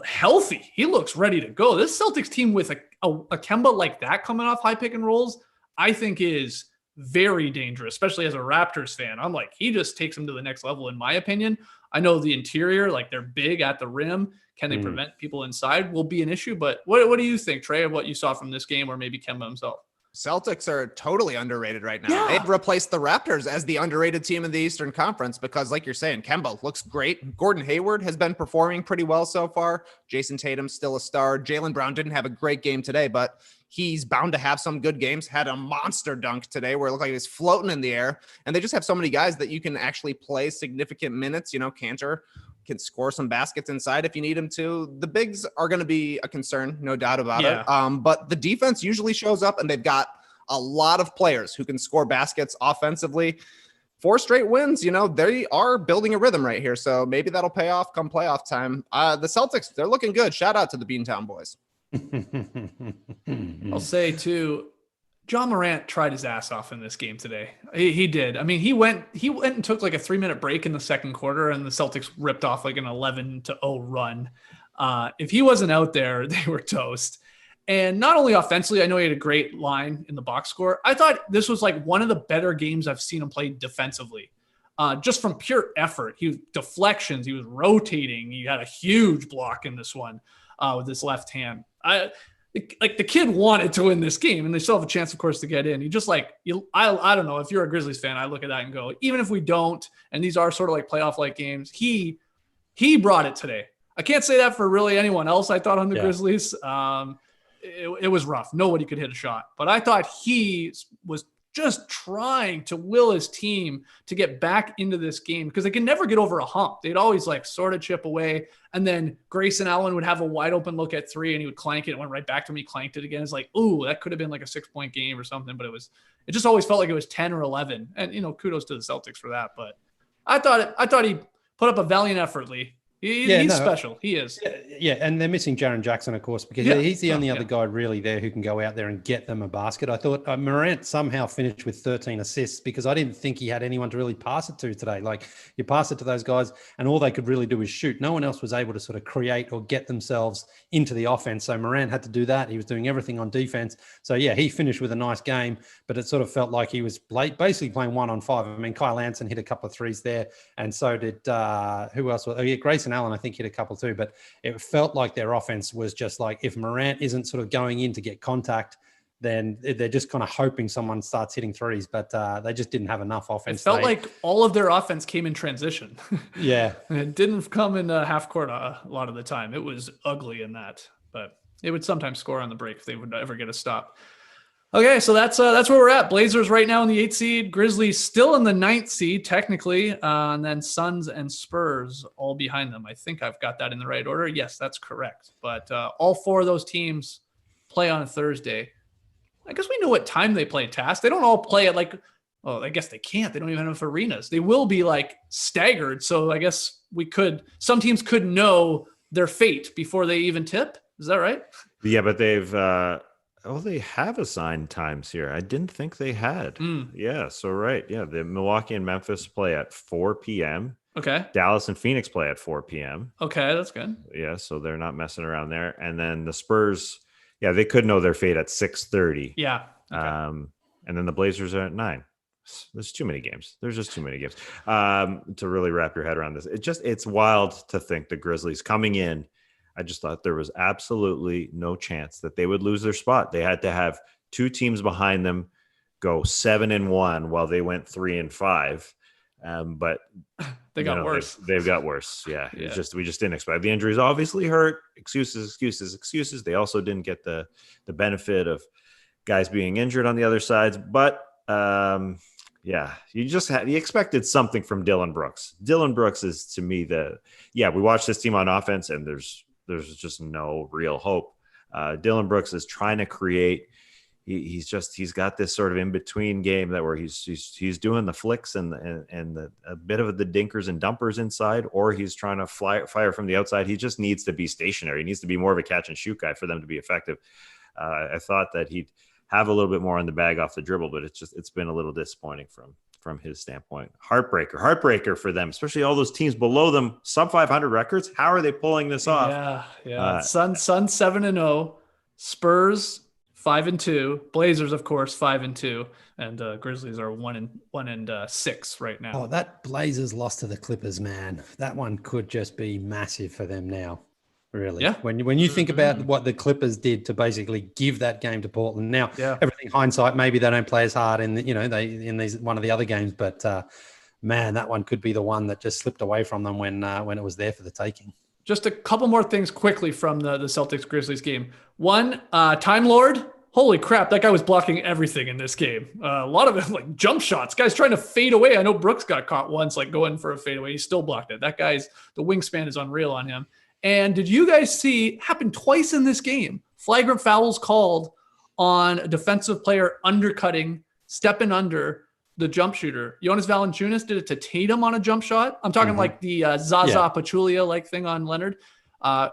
healthy. He looks ready to go. This Celtics team with a Kemba like that coming off high pick and rolls, I think is very dangerous, especially as a Raptors fan. I'm he just takes them to the next level, in my opinion. I know the interior, they're big at the rim. Can they prevent people inside will be an issue. But what do you think, Trey, of what you saw from this game, or maybe Kemba himself? Celtics are totally underrated right now. Yeah. They've replaced the Raptors as the underrated team in the Eastern Conference because, like you're saying, Kemba looks great. Gordon Hayward has been performing pretty well so far. Jason Tatum's still a star. Jaylen Brown didn't have a great game today, but He's bound to have some good games. Had a monster dunk today where it looked like he was floating in the air. And they just have so many guys that you can actually play significant minutes. Cantor can score some baskets inside if you need him to. The bigs are going to be a concern, no doubt about it. But the defense usually shows up, and they've got a lot of players who can score baskets offensively. 4 straight wins, they are building a rhythm right here. So maybe that'll pay off come playoff time. The Celtics, they're looking good. Shout out to the Beantown boys. I'll say too, John Morant tried his ass off in this game today. He did. I mean, he went and took like a 3-minute break in the second quarter, and the Celtics ripped off like an 11-0 run. If he wasn't out there, they were toast. And not only offensively, I know he had a great line in the box score. I thought this was like one of the better games I've seen him play defensively. Just from pure effort. He was deflections. He was rotating. He had a huge block in this one with his left hand. The kid wanted to win this game, and they still have a chance, of course, to get in. I don't know. If you're a Grizzlies fan, I look at that and go, even if we don't, and these are sort of like playoff-like games, he brought it today. I can't say that for really anyone else, I thought, on the Grizzlies. It was rough. Nobody could hit a shot. But I thought he was just trying to will his team to get back into this game because they can never get over a hump. They'd always like sort of chip away. And then Grayson Allen would have a wide open look at 3 and he would clank it. It went right back to him. He clanked it again. It's like, ooh, that could have been like a 6-point game or something. But it just always felt like it was 10 or 11. And, kudos to the Celtics for that. But I thought he put up a valiant effort, Leigh. He's special. He is. Yeah, and they're missing Jaren Jackson, of course, because he's the only other guy really there who can go out there and get them a basket. I thought Morant somehow finished with 13 assists because I didn't think he had anyone to really pass it to today. Like, you pass it to those guys, and all they could really do is shoot. No one else was able to sort of create or get themselves into the offense. So Morant had to do that. He was doing everything on defense. So, yeah, he finished with a nice game, but it sort of felt like he was basically playing 1-on-5. I mean, Kyle Anson hit a couple of threes there, and so did who else? Grayson Allen, I think, hit a couple too, but it felt like their offense was just like, if Morant isn't sort of going in to get contact, then they're just kind of hoping someone starts hitting threes, but they just didn't have enough offense. It felt like all of their offense came in transition. Yeah. It didn't come in half court a lot of the time. It was ugly in that, but it would sometimes score on the break if they would ever get a stop. Okay, so that's where we're at. Blazers right now in the 8th seed. Grizzlies still in the 9th seed, technically. And then Suns and Spurs all behind them. I think I've got that in the right order. Yes, that's correct. But all 4 of those teams play on a Thursday. I guess we know what time they play, Tass. They don't all play at I guess they can't. They don't even have enough arenas. They will be staggered. So I guess some teams could know their fate before they even tip. Is that right? Yeah, but they've... they have assigned times here. I didn't think they had. Yeah, so right. Yeah, the Milwaukee and Memphis play at 4 p.m. Okay. Dallas and Phoenix play at 4 p.m. Okay, that's good. Yeah, so they're not messing around there. And then the Spurs, they could know their fate at 6:30. Yeah. Okay. And then the Blazers are at 9. There's too many games. There's just too many games to really wrap your head around this. It's wild to think the Grizzlies coming in. I just thought there was absolutely no chance that they would lose their spot. They had to have 2 teams behind them go 7-1 while they went 3-5. But they got worse. They've got worse. Yeah. It's we just didn't expect. The injuries obviously hurt. Excuses. They also didn't get the benefit of guys being injured on the other sides. But you expected something from Dillon Brooks. Dillon Brooks is, to me, we watched this team on offense, and there's just no real hope. Dillon Brooks is trying to create. He's got this sort of in between game where he's doing the flicks and a bit of the dinkers and dumpers inside, or he's trying to fire from the outside. He just needs to be stationary. He needs to be more of a catch and shoot guy for them to be effective. I thought that he'd have a little bit more on the bag off the dribble, but it's been a little disappointing from his standpoint. Heartbreaker for them, especially all those teams below them, sub 500 records. How are they pulling this off? Yeah. Suns 7-0, Spurs 5-2, Blazers, of course, 5-2, and Grizzlies are 1-6 right now. Oh, that Blazers loss to the Clippers, man. That one could just be massive for them now. Really, yeah. When you think about what the Clippers did to basically give that game to Portland, now everything hindsight, maybe they don't play as hard in these one of the other games, but man, that one could be the one that just slipped away from them when it was there for the taking. Just a couple more things quickly from the Celtics Grizzlies game. One, Time Lord Holy crap, that guy was blocking everything in this game. A lot of it, like jump shots. Guys trying to fade away. I know Brooks got caught once, like going for a fadeaway. He still blocked it. The wingspan is unreal on him. And did you guys see, happened twice in this game, flagrant fouls called on a defensive player undercutting, stepping under the jump shooter. Jonas Valanciunas did it to Tatum on a jump shot. I'm talking like the Zaza Pachulia like thing on Leonard.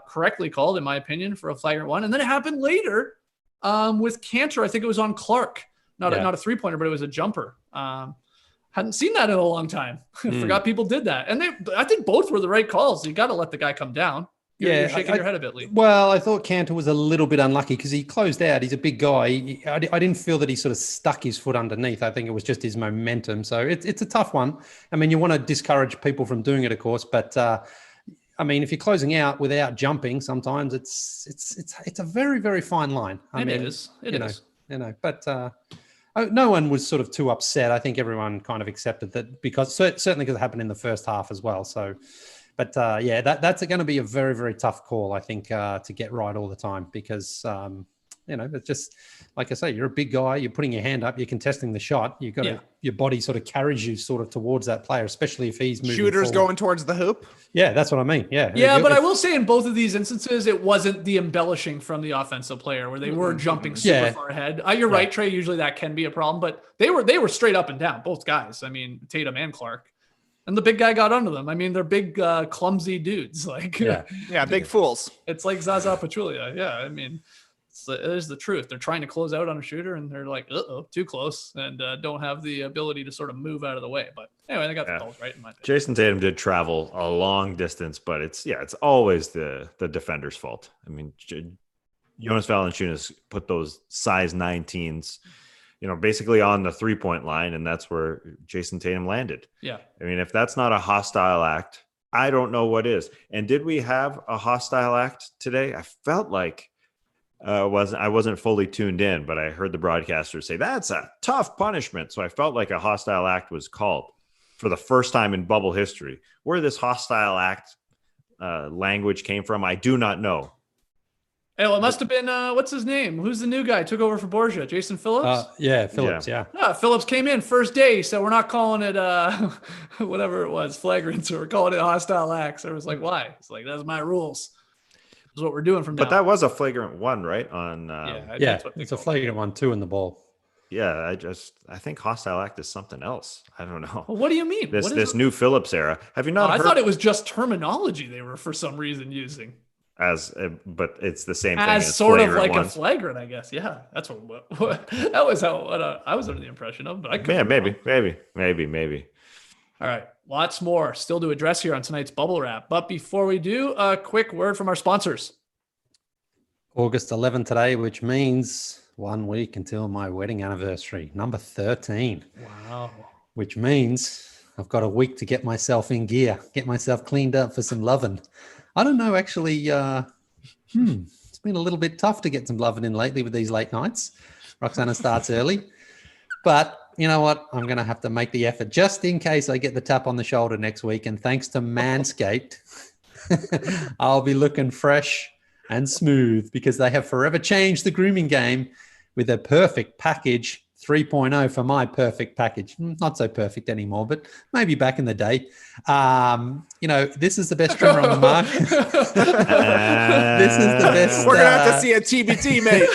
Correctly called, in my opinion, for a flagrant one. And then it happened later with Cantor. I think it was on Clark. Not a three-pointer, but it was a jumper. Hadn't seen that in a long time. Forgot people did that. And I think both were the right calls. You got to let the guy come down. You're shaking your head a bit, Leigh. Well, I thought Cantor was a little bit unlucky because he closed out. He's a big guy. I didn't feel that he sort of stuck his foot underneath. I think it was just his momentum. So it's a tough one. I mean, you want to discourage people from doing it, of course, but I mean, if you're closing out without jumping, sometimes it's a very, very fine line. It is. But no one was sort of too upset. I think everyone kind of accepted that because certainly because it happened in the first half as well. So. But that's going to be a very, very tough call, I think, to get right all the time because, it's just, like I say, you're a big guy, you're putting your hand up, you're contesting the shot, you've got your body sort of carries you sort of towards that player, especially if he's moving Shooters forward. going towards the hoop. Yeah, that's what I mean. Yeah. But I will say in both of these instances, it wasn't the embellishing from the offensive player where they were jumping super far ahead. You're right, Trey. Usually that can be a problem, but they were straight up and down, both guys. I mean, Tatum and Clark. And the big guy got under them. I mean, they're big, clumsy dudes. Like, big fools. It's like Zaza Pachulia. Yeah, I mean, it is the truth. They're trying to close out on a shooter, and they're like, too close, and don't have the ability to sort of move out of the way. But anyway, they got the calls right in my opinion. Jason Tatum did travel a long distance, but it's always the defender's fault. I mean, Jonas Valanciunas put those size 19s. Basically on the 3-point line, and that's where Jason Tatum landed. Yeah. I mean, if that's not a hostile act, I don't know what is. And did we have a hostile act today? I felt like I wasn't fully tuned in, but I heard the broadcaster say, that's a tough punishment. So I felt like a hostile act was called for the first time in bubble history. Where this hostile act language came from, I do not know. Oh, it must have been, what's his name? Who's the new guy? Took over for Borgia? Jason Phillips? Phillips, yeah. Phillips came in first day, so we're not calling it, whatever it was, flagrant, so we're calling it hostile acts. I was like, why? It's like, that's my rules. That's what we're doing from now. But that was a flagrant one, right? It's a flagrant one, too, in the ball. Yeah, I think hostile act is something else. I don't know. Well, what do you mean? This new Phillips era. Have you not heard? I thought it was just terminology they were for some reason using. But it's the same thing as sort of like a flagrant, I guess. Yeah, that's what that was what I was under the impression of. But maybe. All right, lots more still to address here on tonight's bubble wrap. But before we do, a quick word from our sponsors. August 11 today, which means 1 week until my wedding anniversary, number 13. Wow. Which means I've got a week to get myself in gear, get myself cleaned up for some loving. I don't know, actually, it's been a little bit tough to get some loving in lately with these late nights. Roxana starts early. But you know what? I'm going to have to make the effort just in case I get the tap on the shoulder next week. And thanks to Manscaped, I'll be looking fresh and smooth because they have forever changed the grooming game with their perfect package 3.0 for my perfect package. Not so perfect anymore, but maybe back in the day. This is the best trimmer on the market. This is the best. We're going to have to see a TBT, mate.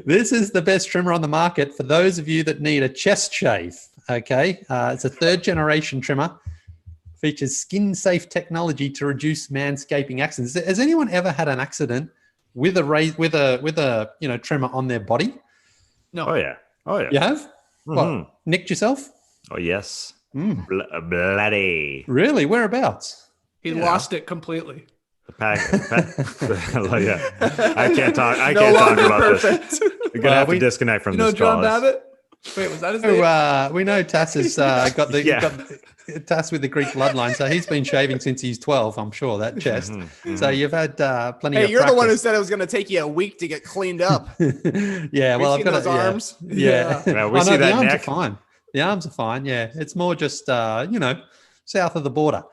This is the best trimmer on the market for those of you that need a chest shave. Okay. It's a 3rd generation trimmer. Features skin-safe technology to reduce manscaping accidents. Has anyone ever had an accident with a trimmer on their body? No. Oh yeah. You have? Mm-hmm. What? Nicked yourself? Oh yes. Bloody. Really? Whereabouts? He lost it completely. The pack. Yeah. I can't talk about this. You're gonna have to disconnect from this. John Babbitt? Wait, was that his name? We know Tass has got Tass with the Greek bloodline, so he's been shaving since he's 12. I'm sure that chest. So you've had plenty. Hey, of you're practice. the one who said it was going to take you a week to get cleaned up. Yeah, well, I've got those arms. Yeah, we see that the arms neck. are fine. The arms are fine. Yeah, it's more just south of the border.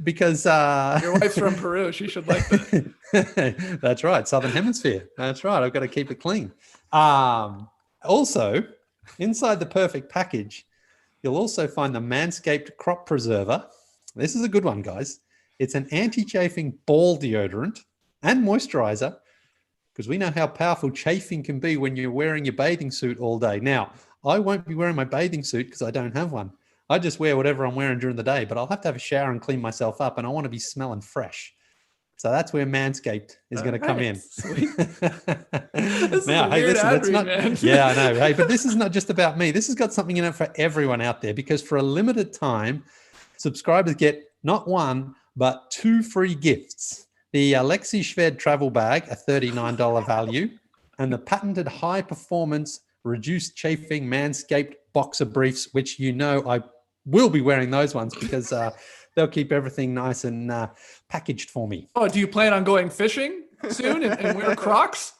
Because Your wife's from Peru. She should like that. That's right. Southern Hemisphere. That's right. I've got to keep it clean. Also, inside the perfect package, you'll also find the Manscaped Crop Preserver. This is a good one, guys. It's an anti-chafing ball deodorant and moisturizer, because we know how powerful chafing can be when you're wearing your bathing suit all day. Now, I won't be wearing my bathing suit because I don't have one. I just wear whatever I'm wearing during the day, but I'll have to have a shower and clean myself up, and I want to be smelling fresh. So that's where Manscaped is going to come in. Sweet. Now, hey, listen, that's not. Man. Yeah, I know. Hey, but this is not just about me. This has got something in it for everyone out there, because for a limited time, subscribers get not one, but 2 free gifts. The Alexi Shved travel bag, a $39 value, and the patented high-performance reduced chafing Manscaped boxer briefs, which you know I will be wearing those ones because they'll keep everything nice and packaged for me. Oh, do you plan on going fishing soon and wear Crocs?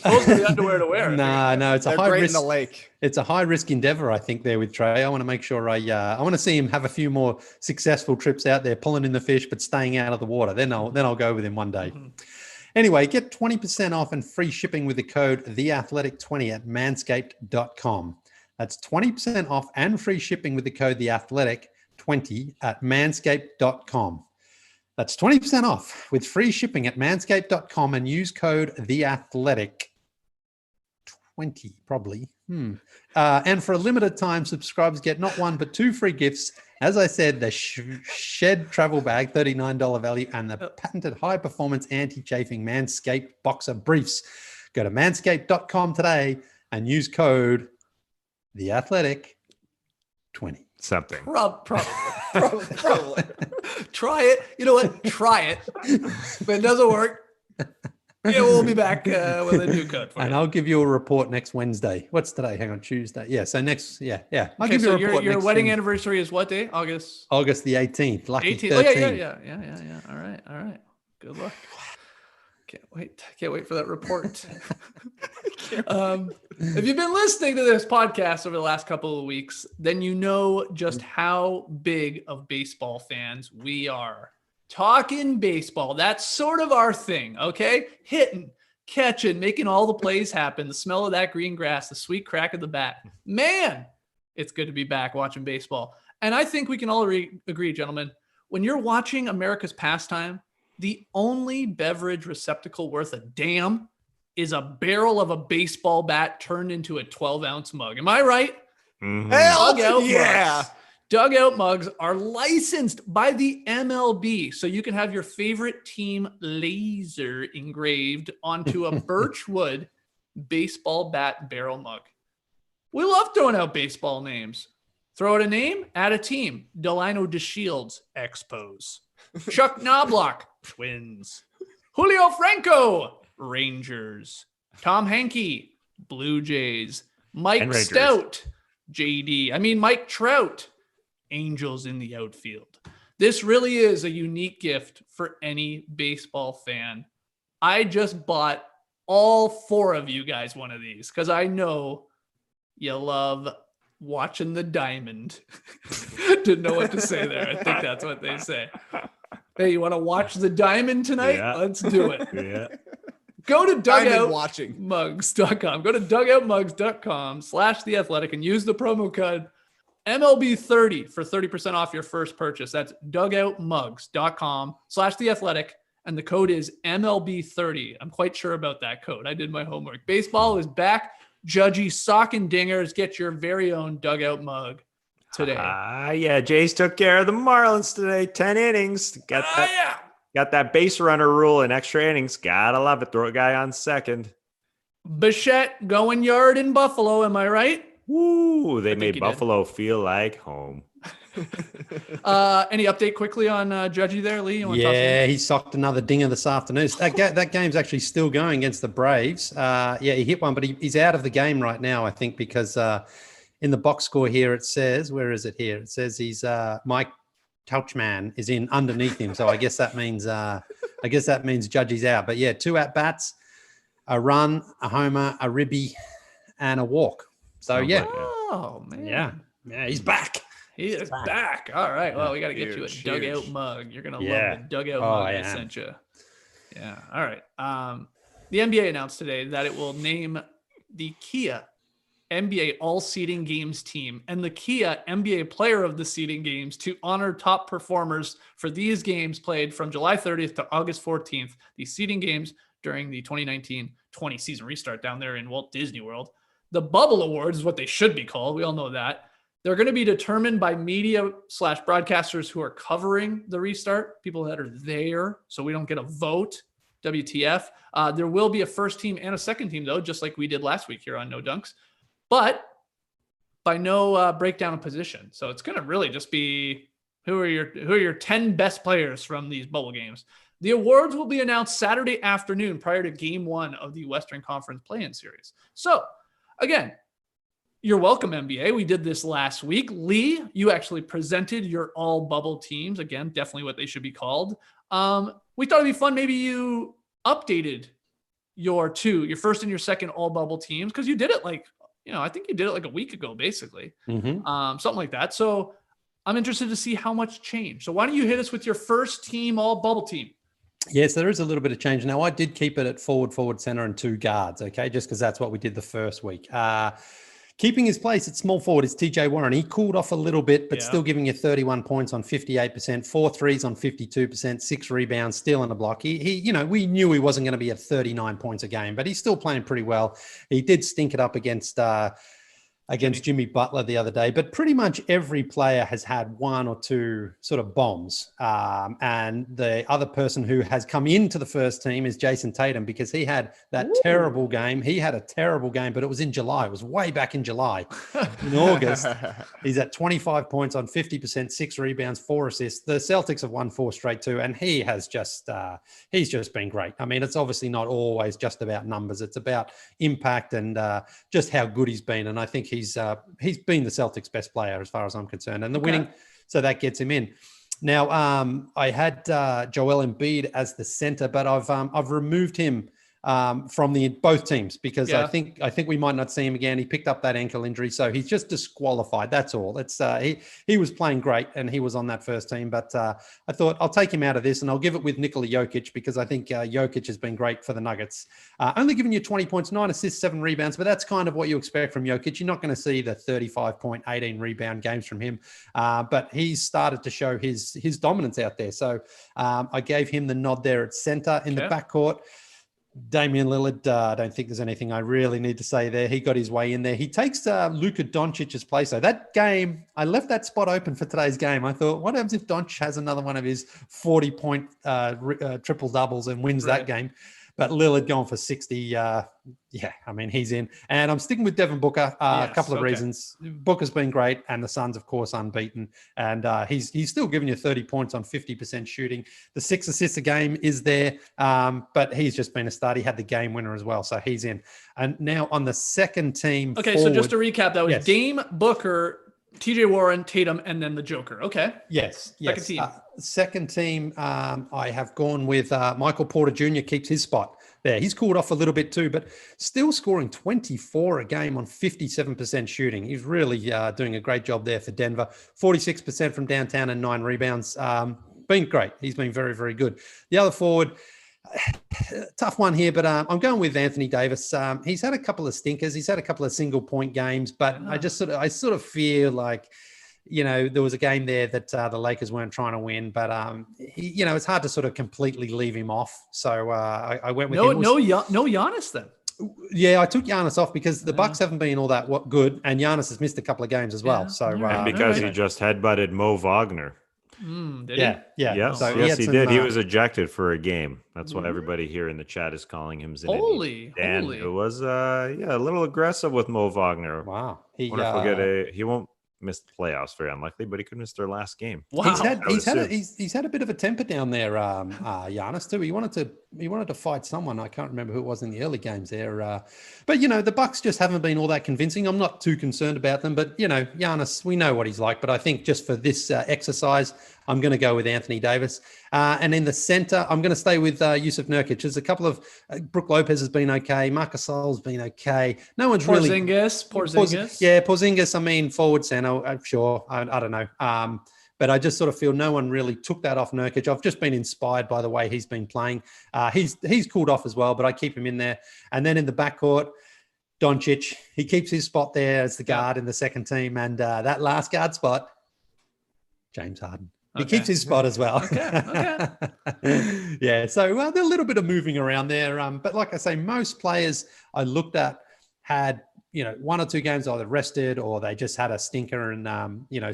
Those are the underwear to wear. No, it's a high risk. In the lake. It's a high risk endeavor, I think, there with Trey. I want to make sure I want to see him have a few more successful trips out there, pulling in the fish, but staying out of the water. Then I'll go with him one day. Mm-hmm. Anyway, get 20% off and free shipping with the code TheAthletic20 at manscaped.com. That's 20% off and free shipping with the code TheAthletic20 at manscaped.com. That's 20% off with free shipping at manscaped.com and use code TheAthletic20, probably. And for a limited time, subscribers get not 1, but 2 free gifts. As I said, the Shed travel bag, $39 value, and the patented high-performance anti-chafing Manscaped boxer briefs. Go to manscaped.com today and use code TheAthletic20. Something. Probably. Try it. You know what? Try it. If it doesn't work, yeah, we'll be back with a new code for you. And I'll give you a report next Wednesday. What's today? Hang on, Tuesday. Yeah, so next, yeah. I'll give you a report. Your next wedding Tuesday. anniversary is what day? August the 18th. Lucky 18th. 13. Oh, yeah. All right. Good luck. Can't wait for that report. If you've been listening to this podcast over the last couple of weeks, then you know just how big of baseball fans we are. Talking baseball, that's sort of our thing, okay? Hitting, catching, making all the plays happen, the smell of that green grass, the sweet crack of the bat. Man, it's good to be back watching baseball. And I think we can all agree, gentlemen, when you're watching America's pastime, the only beverage receptacle worth a damn is a barrel of a baseball bat turned into a 12-ounce mug. Am I right? Mm-hmm. Hell yeah. Mugs. Dugout mugs are licensed by the MLB, so you can have your favorite team laser engraved onto a birchwood baseball bat barrel mug. We love throwing out baseball names. Throw out a name, add a team. Delino DeShields, Expos. Chuck Knobloch, Twins. Julio Franco, Rangers. Tom Hankey, Blue Jays. Mike Stout, Mike Trout, Angels in the outfield. This really is a unique gift for any baseball fan. I just bought all 4 of you guys one of these because I know you love watching the diamond. Didn't know what to say there. I think that's what they say. Hey, you want to watch the diamond tonight? Yeah. Let's do it. Yeah. Go to watching dugoutmugs.com. Go to dugoutmugs.com/theathletic and use the promo code MLB30 for 30% off your first purchase. That's dugoutmugs.com/theathletic. And the code is MLB30. I'm quite sure about that code. I did my homework. Baseball is back. Judgy sock and dingers. Get your very own dugout mug today. Yeah. Jays took care of the Marlins today. 10 innings. Got that base runner rule in extra innings. Gotta love it. Throw a guy on second. Bichette going yard in Buffalo. Am I right? Woo! They made Buffalo feel like home. Any update quickly on Judgy there, Leigh? Yeah, he socked another dinger this afternoon. That game's actually still going against the Braves. He hit one, but he's out of the game right now, I think, because in the box score here it says, where is it here? It says he's Mike Tauchman is in underneath him. So I guess that means Judgy's out. But yeah, 2 at bats, a run, a homer, a ribby, and a walk. So Oh man, yeah, he's back. He is back. All right. Well, we got to get you a Huge, Dugout huge. mug. You're going to Yeah. love the Dugout Oh, mug I I am. sent you. Yeah. All right. The NBA announced today that it will name the Kia NBA All Seeding Games team and the Kia NBA Player of the Seeding Games to honor top performers for these games played from July 30th to August 14th. The seeding games during the 2019-20 season restart down there in Walt Disney World. The Bubble Awards is what they should be called. We all know that. They're going to be determined by media/broadcasters who are covering the restart, people that are there, so we don't get a vote. WTF. There will be a first team and a second team, though, just like we did last week here on No Dunks, but by no breakdown of position. So it's going to really just be who are your 10 best players from these bubble games. The awards will be announced Saturday afternoon prior to Game 1 of the Western Conference Play-In Series. So, again, you're welcome, NBA. We did this last week. Leigh, you actually presented your all bubble teams. Again, definitely what they should be called. We thought it'd be fun. Maybe you updated your first and your second all bubble teams, because you did it I think you did it like a week ago, basically. Something like that. So I'm interested to see how much changed. So why don't you hit us with your first team all bubble team? Yes, there is a little bit of change. Now, I did keep it at forward, center, and 2 guards, okay, just because that's what we did the first week. Keeping his place at small forward is TJ Warren. He cooled off a little bit, but still giving you 31 points on 58%, 4 threes on 52%, 6 rebounds, stealing a block. He, we knew he wasn't going to be at 39 points a game, but he's still playing pretty well. He did stink it up against Jimmy Butler the other day, but pretty much every player has had 1 or 2 sort of bombs. And the other person who has come into the first team is Jason Tatum, because he had that terrible game. He had a terrible game, but it was in July. It was way back in July. In August, he's at 25 points on 50%, 6 rebounds, 4 assists. The Celtics have won 4 straight too, and he has he's just been great. I mean, it's obviously not always just about numbers. It's about impact and just how good he's been. And I think he's been the Celtics' best player as far as I'm concerned, and the winning, so that gets him in. Now, I had Joel Embiid as the center, but I've removed him from both teams, because I think we might not see him again. He picked up that ankle injury, so he's just disqualified. That's all. It's he was playing great, and he was on that first team, but I thought I'll take him out of this and I'll give it with Nikola Jokic, because I think Jokic has been great for the Nuggets. Only giving you 20 points, 9 assists, 7 rebounds, but that's kind of what you expect from Jokic. You're not going to see the 35 point, 18 rebound games from him, but he's started to show his dominance out there. So I gave him the nod there at center. In the backcourt, Damian Lillard, I don't think there's anything I really need to say there. He got his way in there. He takes Luka Doncic's place. So that game, I left that spot open for today's game. I thought, what happens if Doncic has another one of his 40-point triple doubles and wins that game? But Lillard going for 60. I mean, he's in. And I'm sticking with Devin Booker. A couple of reasons. Booker's been great, and the Suns, of course, unbeaten. And he's still giving you 30 points on 50% shooting. The 6 assists a game is there, but he's just been a start. He had the game winner as well, so he's in. And now on the second team. Okay, so just to recap, that was Dame, Booker, TJ Warren, Tatum, and then the Joker. Okay. Yes. Second team. Second team, I have gone with Michael Porter Jr. keeps his spot there. He's cooled off a little bit too, but still scoring 24 a game on 57% shooting. He's really doing a great job there for Denver. 46% from downtown and 9 rebounds. Been great. He's been very, very good. The other forward, tough one here, but I'm going with Anthony Davis. He's had a couple of stinkers. He's had a couple of single point games, but I sort of feel like, there was a game there that the Lakers weren't trying to win, but it's hard to sort of completely leave him off. So I went with him. No Giannis then. Yeah, I took Giannis off because the Bucks haven't been all that good, and Giannis has missed a couple of games as well. So and because he just headbutted Mo Wagner. Did he? Yes, so he did. He was ejected for a game. That's why everybody here in the chat is calling him Zinedine. Holy. It was a little aggressive with Mo Wagner. Wow. He won't miss the playoffs, very unlikely, but he could miss their last game. Wow. He's had a bit of a temper down there, Giannis too. He wanted to fight someone. I can't remember who it was in the early games there. But the Bucks just haven't been all that convincing. I'm not too concerned about them, but Giannis, we know what he's like. But I think just for this exercise, I'm going to go with Anthony Davis. And in the center, I'm going to stay with Yusuf Nurkic. There's a couple of Brook Lopez has been okay. Marcus Gasol's been okay. No one's Porzingis. Yeah, Porzingis. I mean, forward center. Sure. I don't know. But I just sort of feel no one really took that off Nurkic. I've just been inspired by the way he's been playing. He's cooled off as well, but I keep him in there. And then in the backcourt, Doncic, he keeps his spot there as the guard in the second team. And that last guard spot, James Harden. He keeps his spot as well. Yeah, so there's a little bit of moving around there. But like I say, most players I looked at had, one or two games either rested or they just had a stinker. And,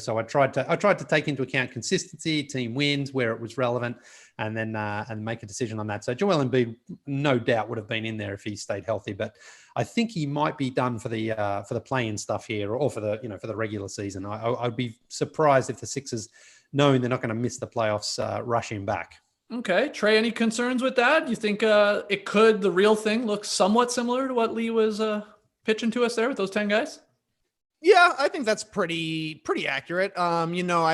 so I tried to take into account consistency, team wins where it was relevant, and then and make a decision on that. So Joel Embiid no doubt would have been in there if he stayed healthy, but I think he might be done for the play-in stuff here or for the, for the regular season. I'd be surprised if the Sixers, knowing they're not going to miss the playoffs, rush him back. Okay. Trey, any concerns with that? You think the real thing looks somewhat similar to what Leigh was pitching to us there with those 10 guys? Yeah, I think that's pretty accurate. I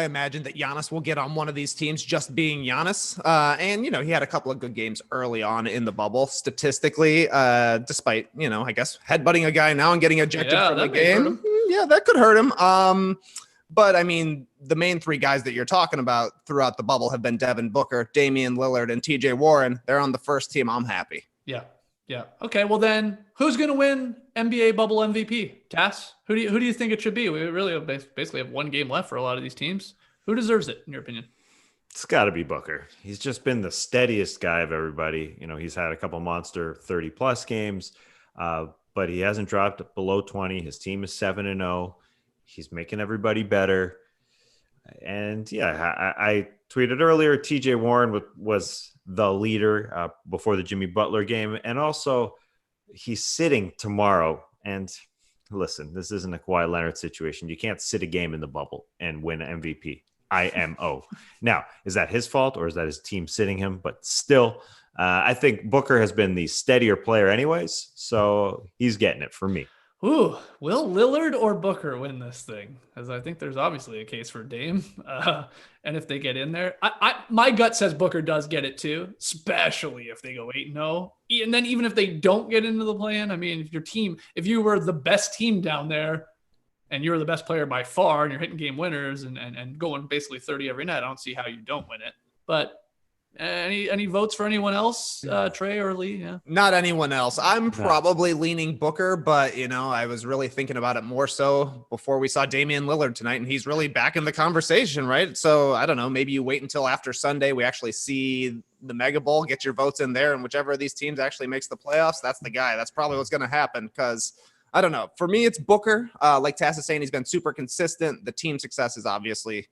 imagine that Giannis will get on one of these teams just being Giannis. And he had a couple of good games early on in the bubble statistically, despite, I guess headbutting a guy now and getting ejected from the game. Yeah, that could hurt him. But I mean, the main three guys that you're talking about throughout the bubble have been Devin Booker, Damian Lillard, and TJ Warren. They're on the first team. I'm happy. Yeah. Yeah. Okay. Well, then who's going to win NBA bubble MVP? Tass? Who do you think it should be? We really basically have one game left for a lot of these teams. Who deserves it, in your opinion? It's got to be Booker. He's just been the steadiest guy of everybody. He's had a couple monster 30-plus games, but he hasn't dropped below 20. His team is 7-0. He's making everybody better. And, yeah, I tweeted earlier, TJ Warren was the leader before the Jimmy Butler game. And also, he's sitting tomorrow. And listen, this isn't a Kawhi Leonard situation. You can't sit a game in the bubble and win MVP. IMO. Now, is that his fault or is that his team sitting him? But still, I think Booker has been the steadier player anyways. So he's getting it for me. Ooh, will Lillard or Booker win this thing? Because I think there's obviously a case for Dame. And if they get in there, my gut says Booker does get it too, especially if they go 8-0. And then even if they don't get into the play-in, I mean, if you were the best team down there and you're the best player by far and you're hitting game winners and going basically 30 every night, I don't see how you don't win it. But any votes for anyone else, Trey or Leigh? Yeah. Not anyone else. I'm probably leaning Booker, but I was really thinking about it more so before we saw Damian Lillard tonight, and he's really back in the conversation, right? So I don't know, maybe you wait until after Sunday, we actually see the MegaBowl, get your votes in there, and whichever of these teams actually makes the playoffs, that's the guy. That's probably what's going to happen, because I don't know. For me, it's Booker. Like Tass is saying, he's been super consistent. The team success is obviously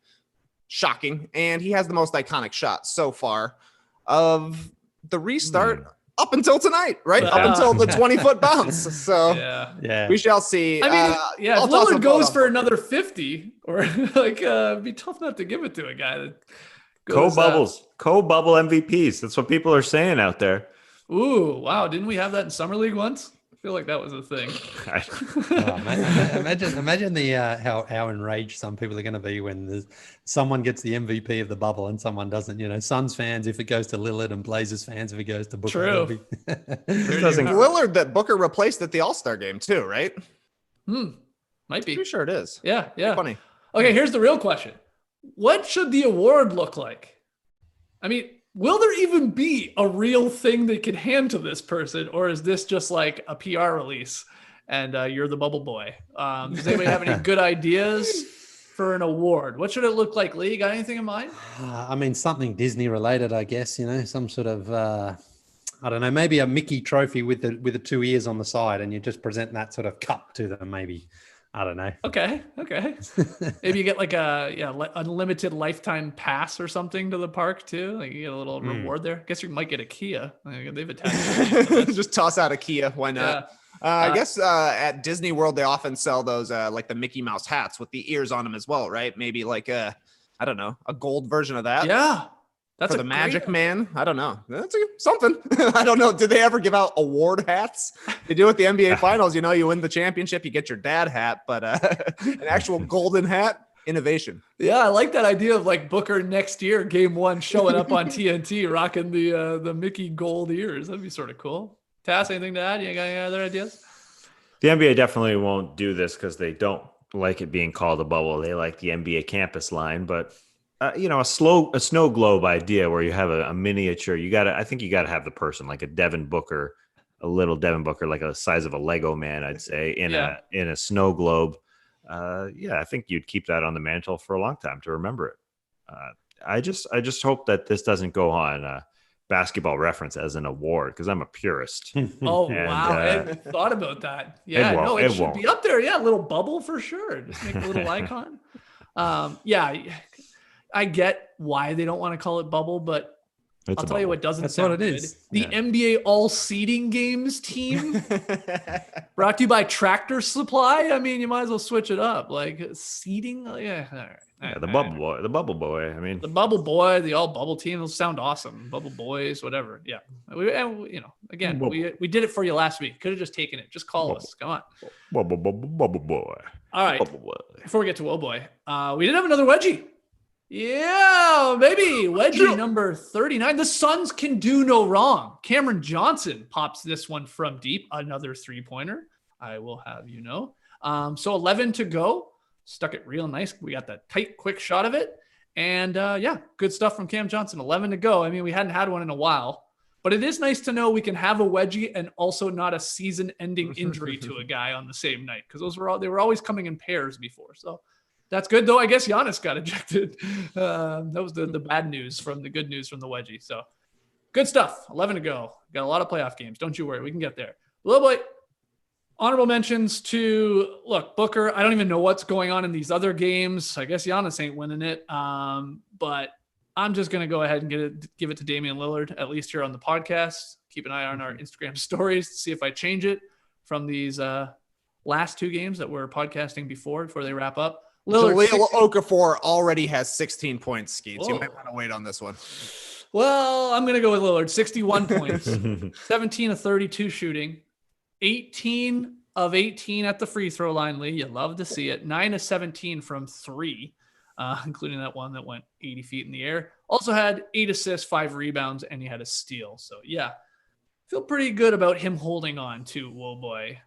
shocking, and he has the most iconic shot so far of the restart up until tonight, right? Up until the 20-foot bounce. So we shall see. I mean, if Lillard goes for another 50, or it'd be tough not to give it to a guy that co-bubble MVPs. That's what people are saying out there. Ooh, wow! Didn't we have that in Summer League once? I feel like that was a thing. Imagine the how enraged some people are going to be when someone gets the MVP of the bubble and someone doesn't. Suns fans if it goes to Lillard, and Blazers fans if it goes to Booker. True. Lillard that Booker replaced at the All-Star game too, right? Might be. Pretty sure it is. Yeah. Funny. Okay, here's the real question: what should the award look like? I mean, will there even be a real thing they could hand to this person, or is this just like a PR release and you're the bubble boy? Does anybody have any good ideas for an award? What should it look like, Leigh? Got anything in mind? I mean, something Disney related, I guess, some sort of, I don't know, maybe a Mickey trophy with the 2 ears on the side, and you just present that sort of cup to them, maybe. I don't know. Okay. Maybe you get like a unlimited lifetime pass or something to the park too. Like you get a little reward there. Guess you might get a Kia. They've attached. Just toss out a Kia. Why not? Yeah. I guess at Disney World they often sell those like the Mickey Mouse hats with the ears on them as well, right? Maybe like a gold version of that. Yeah. That's for the Magic Man. I don't know. That's something. I don't know. Did they ever give out award hats? They do at the NBA Finals. You win the championship, you get your dad hat, but an actual golden hat. Innovation. Yeah, I like that idea of like Booker next year, game 1, showing up on TNT, rocking the Mickey gold ears. That'd be sort of cool. Tass, anything to add? You got any other ideas? The NBA definitely won't do this because they don't like it being called a bubble. They like the NBA campus line, but a snow globe idea where you have a miniature. I think you gotta have the person like a little Devin Booker, like a size of a Lego man, I'd say, in a snow globe. I think you'd keep that on the mantle for a long time to remember it. I just hope that this doesn't go on Basketball Reference as an award because I'm a purist. Wow, I hadn't thought about that. Yeah, it should be up there. Yeah, a little bubble for sure. Just make a little icon. I get why they don't want to call it bubble, but I'll tell you what doesn't sound good. Is. The NBA All Seeding Games team, brought to you by Tractor Supply. I mean, you might as well switch it up. Like seeding, yeah. All right. The bubble boy. I mean, the bubble boy, the all bubble team. Those sound awesome. Bubble boys, whatever. Yeah, we did it for you last week. Could have just taken it. Just call us. Come on. Bubble boy. All right. Before we get to boy, we did have another wedgie. Yeah, baby. Wedgie number 39. The Suns can do no wrong. Cameron Johnson pops this one from deep. Another 3-pointer. I will have you know. So 11 to go. Stuck it real nice. We got that tight, quick shot of it. And good stuff from Cam Johnson. 11 to go. I mean, we hadn't had one in a while. But it is nice to know we can have a wedgie and also not a season-ending injury to a guy on the same night. Because they were always coming in pairs before. So that's good, though. I guess Giannis got ejected. That was the bad news from the good news from the wedgie. So good stuff. 11 to go. Got a lot of playoff games. Don't you worry. We can get there. Little boy, honorable mentions to, Booker. I don't even know what's going on in these other games. I guess Giannis ain't winning it. But I'm just going to go ahead and give it to Damian Lillard, at least here on the podcast. Keep an eye on our Instagram stories to see if I change it from these last 2 games that we're podcasting before they wrap up. Jahlil Okafor already has 16 points, Skeets. You might want to wait on this one. Well, I'm going to go with Lillard. 61 points, 17 of 32 shooting, 18 of 18 at the free throw line, Leigh. You love to see it. 9 of 17 from 3, including that one that went 80 feet in the air. Also had 8 assists, 5 rebounds, and he had a steal. So, yeah, feel pretty good about him holding on to Woboy.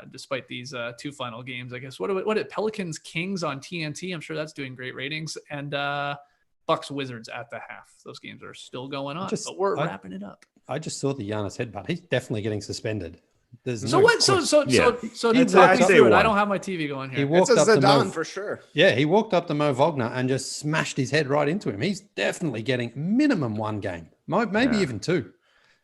Despite these 2 final games, I guess. What did Pelicans Kings on TNT? I'm sure that's doing great ratings. And Bucks Wizards at the half. Those games are still going on, but we're wrapping it up. I just saw the Giannis headbutt. He's definitely getting suspended. So need to walk me through it. I don't have my TV going here. He walked up Zidane for sure. Yeah, he walked up to Mo Wagner and just smashed his head right into him. He's definitely getting minimum 1 game, maybe even 2.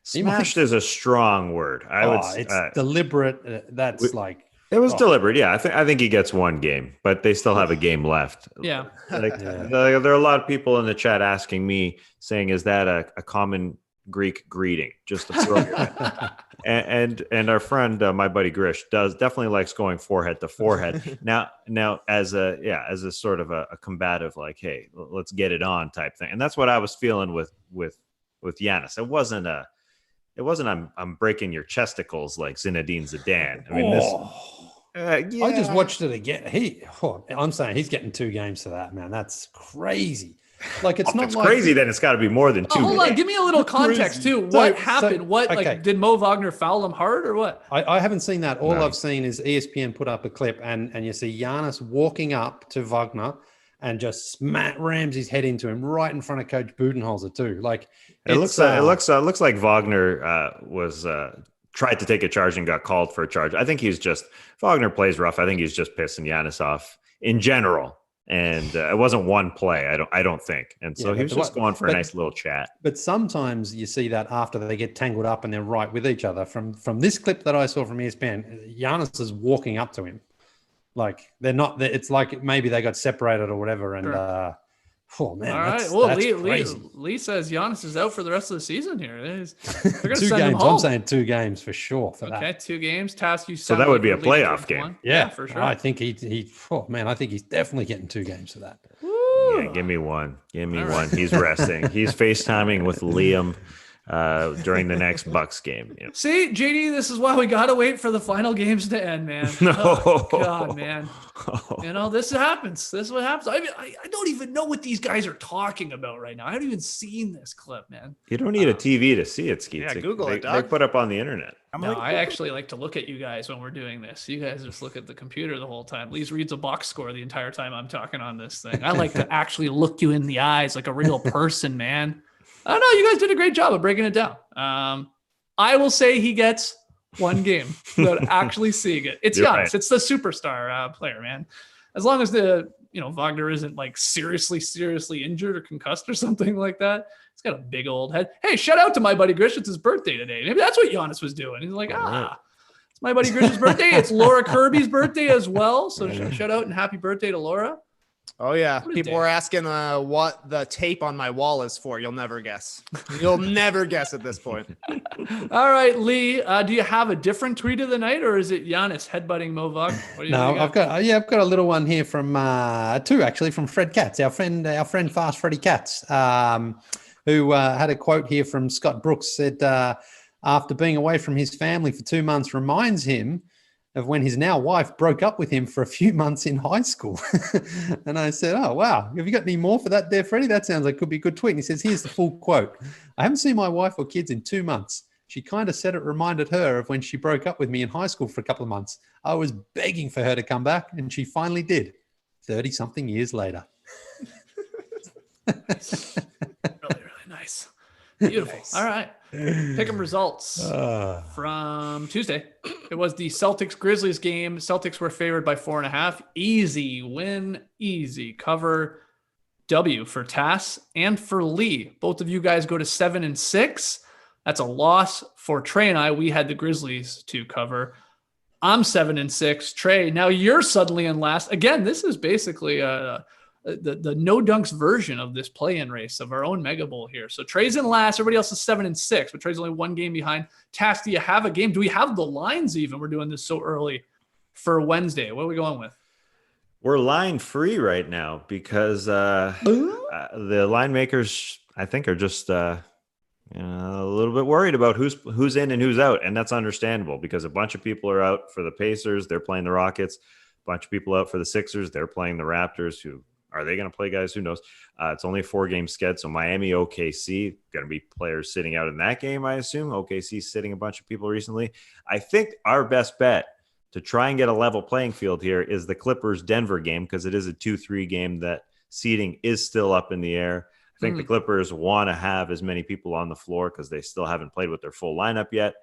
Smashed is a strong word. It's deliberate. It was deliberate. Yeah, I think he gets 1 game, but they still have a game left. Yeah. There are a lot of people in the chat asking me, saying, "Is that a common Greek greeting?" Just to throw it. And our friend, my buddy Grish, definitely likes going forehead to forehead. now as a sort of a combative, like, hey, let's get it on type thing. And that's what I was feeling with Giannis. It wasn't I'm breaking your chesticles like Zinedine Zidane. I mean, I just watched it again. I'm saying he's getting 2 games for that, man. That's crazy. Like it's not crazy. Then it's got to be more than 2. Hold on, give me a little context too. What happened? Did Mo Wagner foul him hard or what? I haven't seen that. All I've seen is ESPN put up a clip and you see Giannis walking up to Wagner and just rams his head into him right in front of Coach Budenholzer too. Like it looks like Wagner was tried to take a charge and got called for a charge. I think Wagner plays rough. I think he's just pissing Giannis off in general. And it wasn't one play, I don't think. And so he was just going for a nice little chat. But sometimes you see that after they get tangled up and they're right with each other. From this clip that I saw from ESPN, Giannis is walking up to him. Like they're not. It's like maybe they got separated or whatever. And oh man, all right. Well, Leigh says Giannis is out for the rest of the season here. They're going to 2 send him games. home. I'm saying 2 games for sure. For that. Okay, 2 games. Task you. So that would be a playoff game. Yeah, for sure. I think he. Oh man, I think he's definitely getting 2 games for that. Yeah, give me one. Give me one. He's resting. He's FaceTiming with Liam. during the next Bucks game. See, JD, this is why we gotta wait for the final games to end, man. No. Oh, God, man. This happens. This is what happens. I mean, I don't even know what these guys are talking about right now. I haven't even seen this clip, man. You don't need a TV to see it, Skeets. Yeah, Google it, They dog. put up on the internet. I actually like to look at you guys when we're doing this. You guys just look at the computer the whole time. Leigh reads a box score the entire time I'm talking on this thing. I like to actually look you in the eyes like a real person, man. I don't know. You guys did a great job of breaking it down. I will say he gets one game without actually seeing it. It's You're Giannis. right. It's the superstar player, man. As long as Wagner isn't like seriously injured or concussed or something like that. He's got a big old head. Hey, shout out to my buddy Grish. It's his birthday today. Maybe that's what Giannis was doing. He's like, it's my buddy Grish's birthday. It's Laura Kirby's birthday as well. So shout out and happy birthday to Laura. Oh, yeah. What a People day. were asking what the tape on my wall is for. You'll never guess. You'll never guess at this point. All right, Leigh, do you have a different tweet of the night, or is it Giannis headbutting Mo Wagner? What do you No, think? I've got a little one here from two actually from Fred Katz, our friend Fast Freddy Katz, who had a quote here from Scott Brooks. Said after being away from his family for 2 months, reminds him of when his now wife broke up with him for a few months in high school. And I said, oh, wow. Have you got any more for that there, Freddie? That sounds like could be a good tweet. And he says, here's the full quote. I haven't seen my wife or kids in 2 months. She kind of said it reminded her of when she broke up with me in high school for a couple of months. I was begging for her to come back, and she finally did, 30-something years later. Really nice. Beautiful. Nice. All right. Pick 'em results from Tuesday. It was the Celtics Grizzlies game. Celtics were favored by 4.5. Easy win, easy cover. W for Tass and for Leigh. Both of you guys go to 7-6. That's a loss for Trey and I. We had the Grizzlies to cover. I'm 7-6. Trey, now you're suddenly in last. Again, this is basically the no dunks version of this play-in race of our own Mega Bowl here. So Trey's in last. Everybody else is 7-6, but Trey's only one game behind. Tass, do you have a game? Do we have the lines even? We're doing this so early for Wednesday. What are we going with? We're line free right now because the line makers, I think, are just a little bit worried about who's in and who's out. And that's understandable because a bunch of people are out for the Pacers. They're playing the Rockets. A bunch of people out for the Sixers. They're playing the Raptors. Who are they going to play, guys? Who knows? It's only a 4-game schedule. So Miami, OKC, going to be players sitting out in that game, I assume. OKC sitting a bunch of people recently. I think our best bet to try and get a level playing field here is the Clippers-Denver game because it is a 2-3 game that seeding is still up in the air. I think the Clippers want to have as many people on the floor because they still haven't played with their full lineup yet.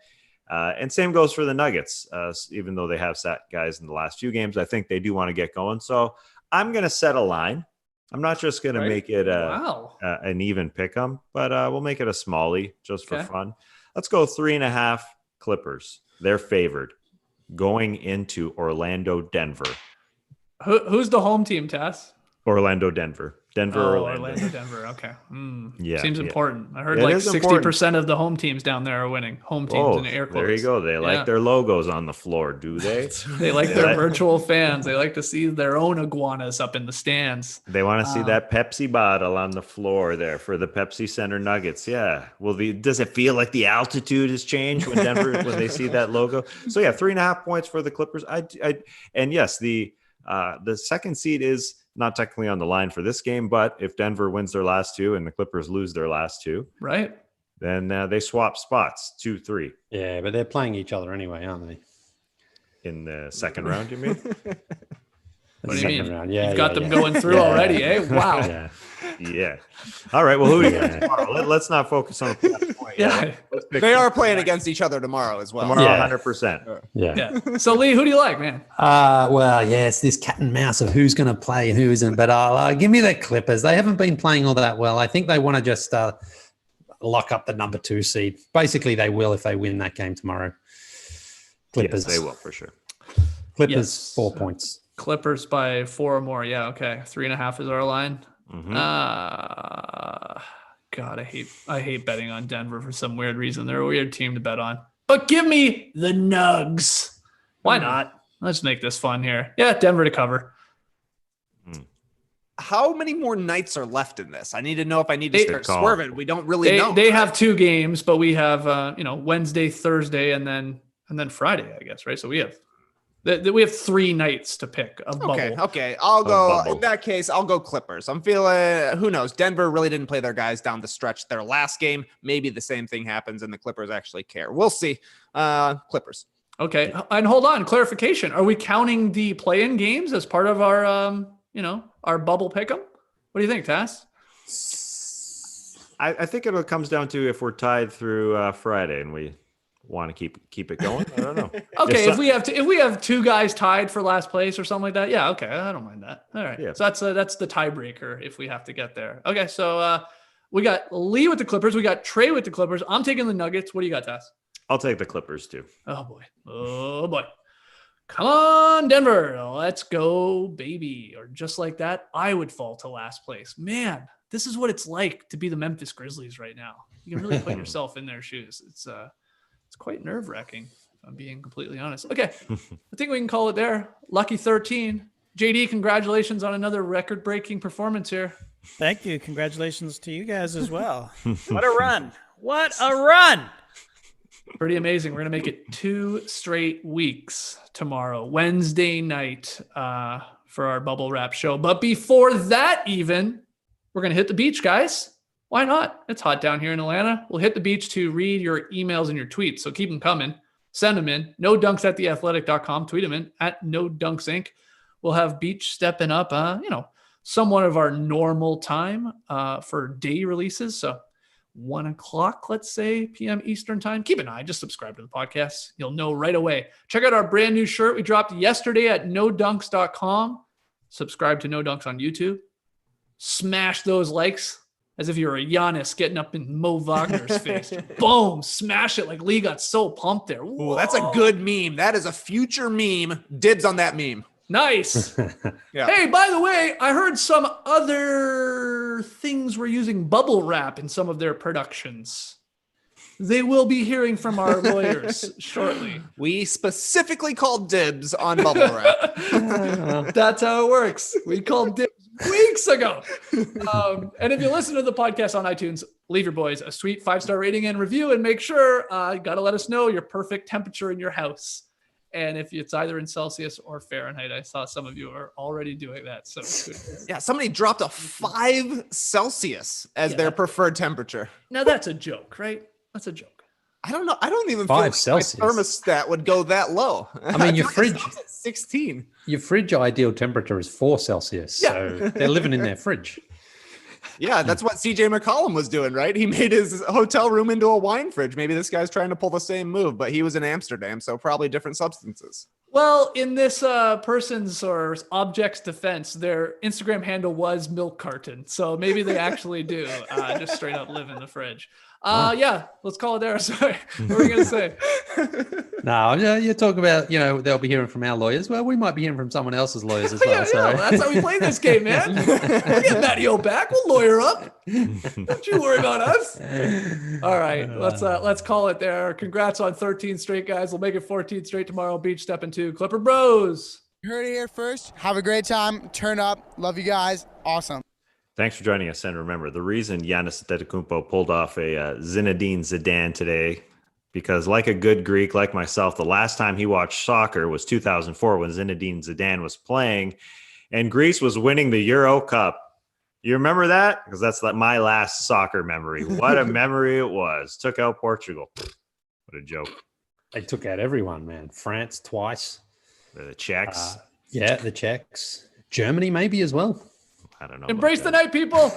And same goes for the Nuggets. Even though they have sat guys in the last few games, I think they do want to get going. So I'm going to set a line. I'm not just going to make it an even pick 'em, but we'll make it a smallie just for fun. Let's go 3.5 Clippers. They're favored going into Orlando, Denver. Who's the home team, Tass? Orlando, Denver. Orlando, Denver. Okay. Yeah, seems important. I heard It like is 60% of the home teams down there are winning. Home teams in air quotes. There you go. They like their logos on the floor, do they? They like their virtual fans. They like to see their own iguanas up in the stands. They want to see that Pepsi bottle on the floor there for the Pepsi Center Nuggets. Yeah. Well, does it feel like the altitude has changed when when they see that logo? So yeah, 3.5 points for the Clippers. And yes, the second seed is not technically on the line for this game, but if Denver wins their last two and the Clippers lose their last two, right, then they swap spots 2-3. Yeah, but they're playing each other anyway, aren't they? In the second round, you mean? What do you mean? Round. Yeah, you've got them going through already, eh? Wow. Yeah. All right. Well, who do you got tomorrow? Let's not focus on the point. Yeah. They are playing against each other tomorrow as well. Tomorrow, 100%. Yeah. So, Leigh, who do you like, man? Well, yeah, it's this cat and mouse of who's going to play and who isn't. But I'll give me the Clippers. They haven't been playing all that well. I think they want to just lock up the number 2 seed. Basically, they will if they win that game tomorrow. Clippers. Yes, they will for sure. Clippers, 4 points. Clippers by 4 or more. Yeah, okay. 3.5 is our line. Mm-hmm. God, I hate betting on Denver for some weird reason. They're a weird team to bet on. But give me the Nugs. Why not? Let's make this fun here. Yeah, Denver to cover. how many more nights are left in this? I need to know if I need to start swerving. We don't really know. They have 2 games, but we have Wednesday, Thursday, and then Friday, I guess, right? So we have 3 nights to pick a bubble. Okay. I'll go in that case. I'll go Clippers. I'm feeling, who knows? Denver really didn't play their guys down the stretch their last game. Maybe the same thing happens and the Clippers actually care. We'll see. Clippers. Okay. And hold on, clarification. Are we counting the play-in games as part of our our bubble pick'em? What do you think, Tass? I think it comes down to if we're tied through Friday and we want to keep it going. I don't know. Okay, if we have 2 guys tied for last place or something like that, yeah, okay, I don't mind that. All right, yeah. So that's the tiebreaker if we have to get there. Okay, so we got Leigh with the Clippers, we got Trey with the Clippers. I'm taking the Nuggets. What do you got, Tass? I'll take the Clippers too. Oh boy. Come on, Denver. Let's go, baby. Or just like that, I would fall to last place. Man, this is what it's like to be the Memphis Grizzlies right now. You can really put yourself in their shoes. It's quite nerve-wracking, if I'm being completely honest. Okay, I think we can call it there. Lucky 13. JD, congratulations on another record-breaking performance here. Thank you. Congratulations to you guys as well. What a run. What a run. Pretty amazing. We're going to make it 2 straight weeks tomorrow, Wednesday night, for our bubble wrap show. But before that even, we're going to hit the beach, guys. Why not? It's hot down here in Atlanta. We'll hit the beach to read your emails and your tweets. So keep them coming. Send them in. NoDunks@theathletic.com. Tweet them in at NoDunksInc. We'll have beach stepping up, somewhat of our normal time for day releases. So 1 o'clock, let's say, p.m. Eastern time. Keep an eye. Just subscribe to the podcast. You'll know right away. Check out our brand new shirt we dropped yesterday at NoDunks.com. Subscribe to No Dunks on YouTube. Smash those likes as if you're a Giannis getting up in Mo Wagner's face. Boom. Smash it like Leigh got so pumped there. Ooh, that's a good meme. That is a future meme. Dibs on that meme. Nice. Yeah. Hey, by the way, I heard some other things were using bubble wrap in some of their productions. They will be hearing from our lawyers shortly. We specifically called dibs on bubble wrap. That's how it works. We called dibs weeks ago. And if you listen to the podcast on iTunes, leave your boys a sweet 5-star rating and review, and make sure you got to let us know your perfect temperature in your house. And if it's either in Celsius or Fahrenheit, I saw some of you are already doing that. So good. Yeah, somebody dropped a 5 Celsius as their preferred temperature. Now that's a joke, right? That's a joke. I don't know. I don't even 5 feel like Celsius. my thermostat would go that low. I mean, your fridge at 16. Your fridge ideal temperature is 4 Celsius. So they're living in their fridge. Yeah, that's what CJ McCollum was doing, right? He made his hotel room into a wine fridge. Maybe this guy's trying to pull the same move, but he was in Amsterdam, so probably different substances. Well, in this person's or object's defense, their Instagram handle was milk carton. So maybe they actually do just straight up live in the fridge. Yeah, let's call it there. Sorry. What were you going to say? No, you talk about, they'll be hearing from our lawyers. Well, we might be hearing from someone else's lawyers as well. Yeah, that's how we play this game, man. We'll get Matty back. We'll lawyer up. Don't you worry about us. All right, let's call it there. Congrats on 13 straight, guys. We'll make it 14 straight tomorrow. Beach stepping 2. Clipper Bros. You heard it here first. Have a great time. Turn up. Love you guys. Awesome. Thanks for joining us. And remember, the reason Giannis Antetokounmpo pulled off a Zinedine Zidane today, because like a good Greek like myself, the last time he watched soccer was 2004 when Zinedine Zidane was playing and Greece was winning the Euro Cup. You remember that? Because that's my last soccer memory. What a memory it was. Took out Portugal. What a joke. They took out everyone, man. France twice. The Czechs. The Czechs. Germany maybe as well. I don't know. Embrace the night, people.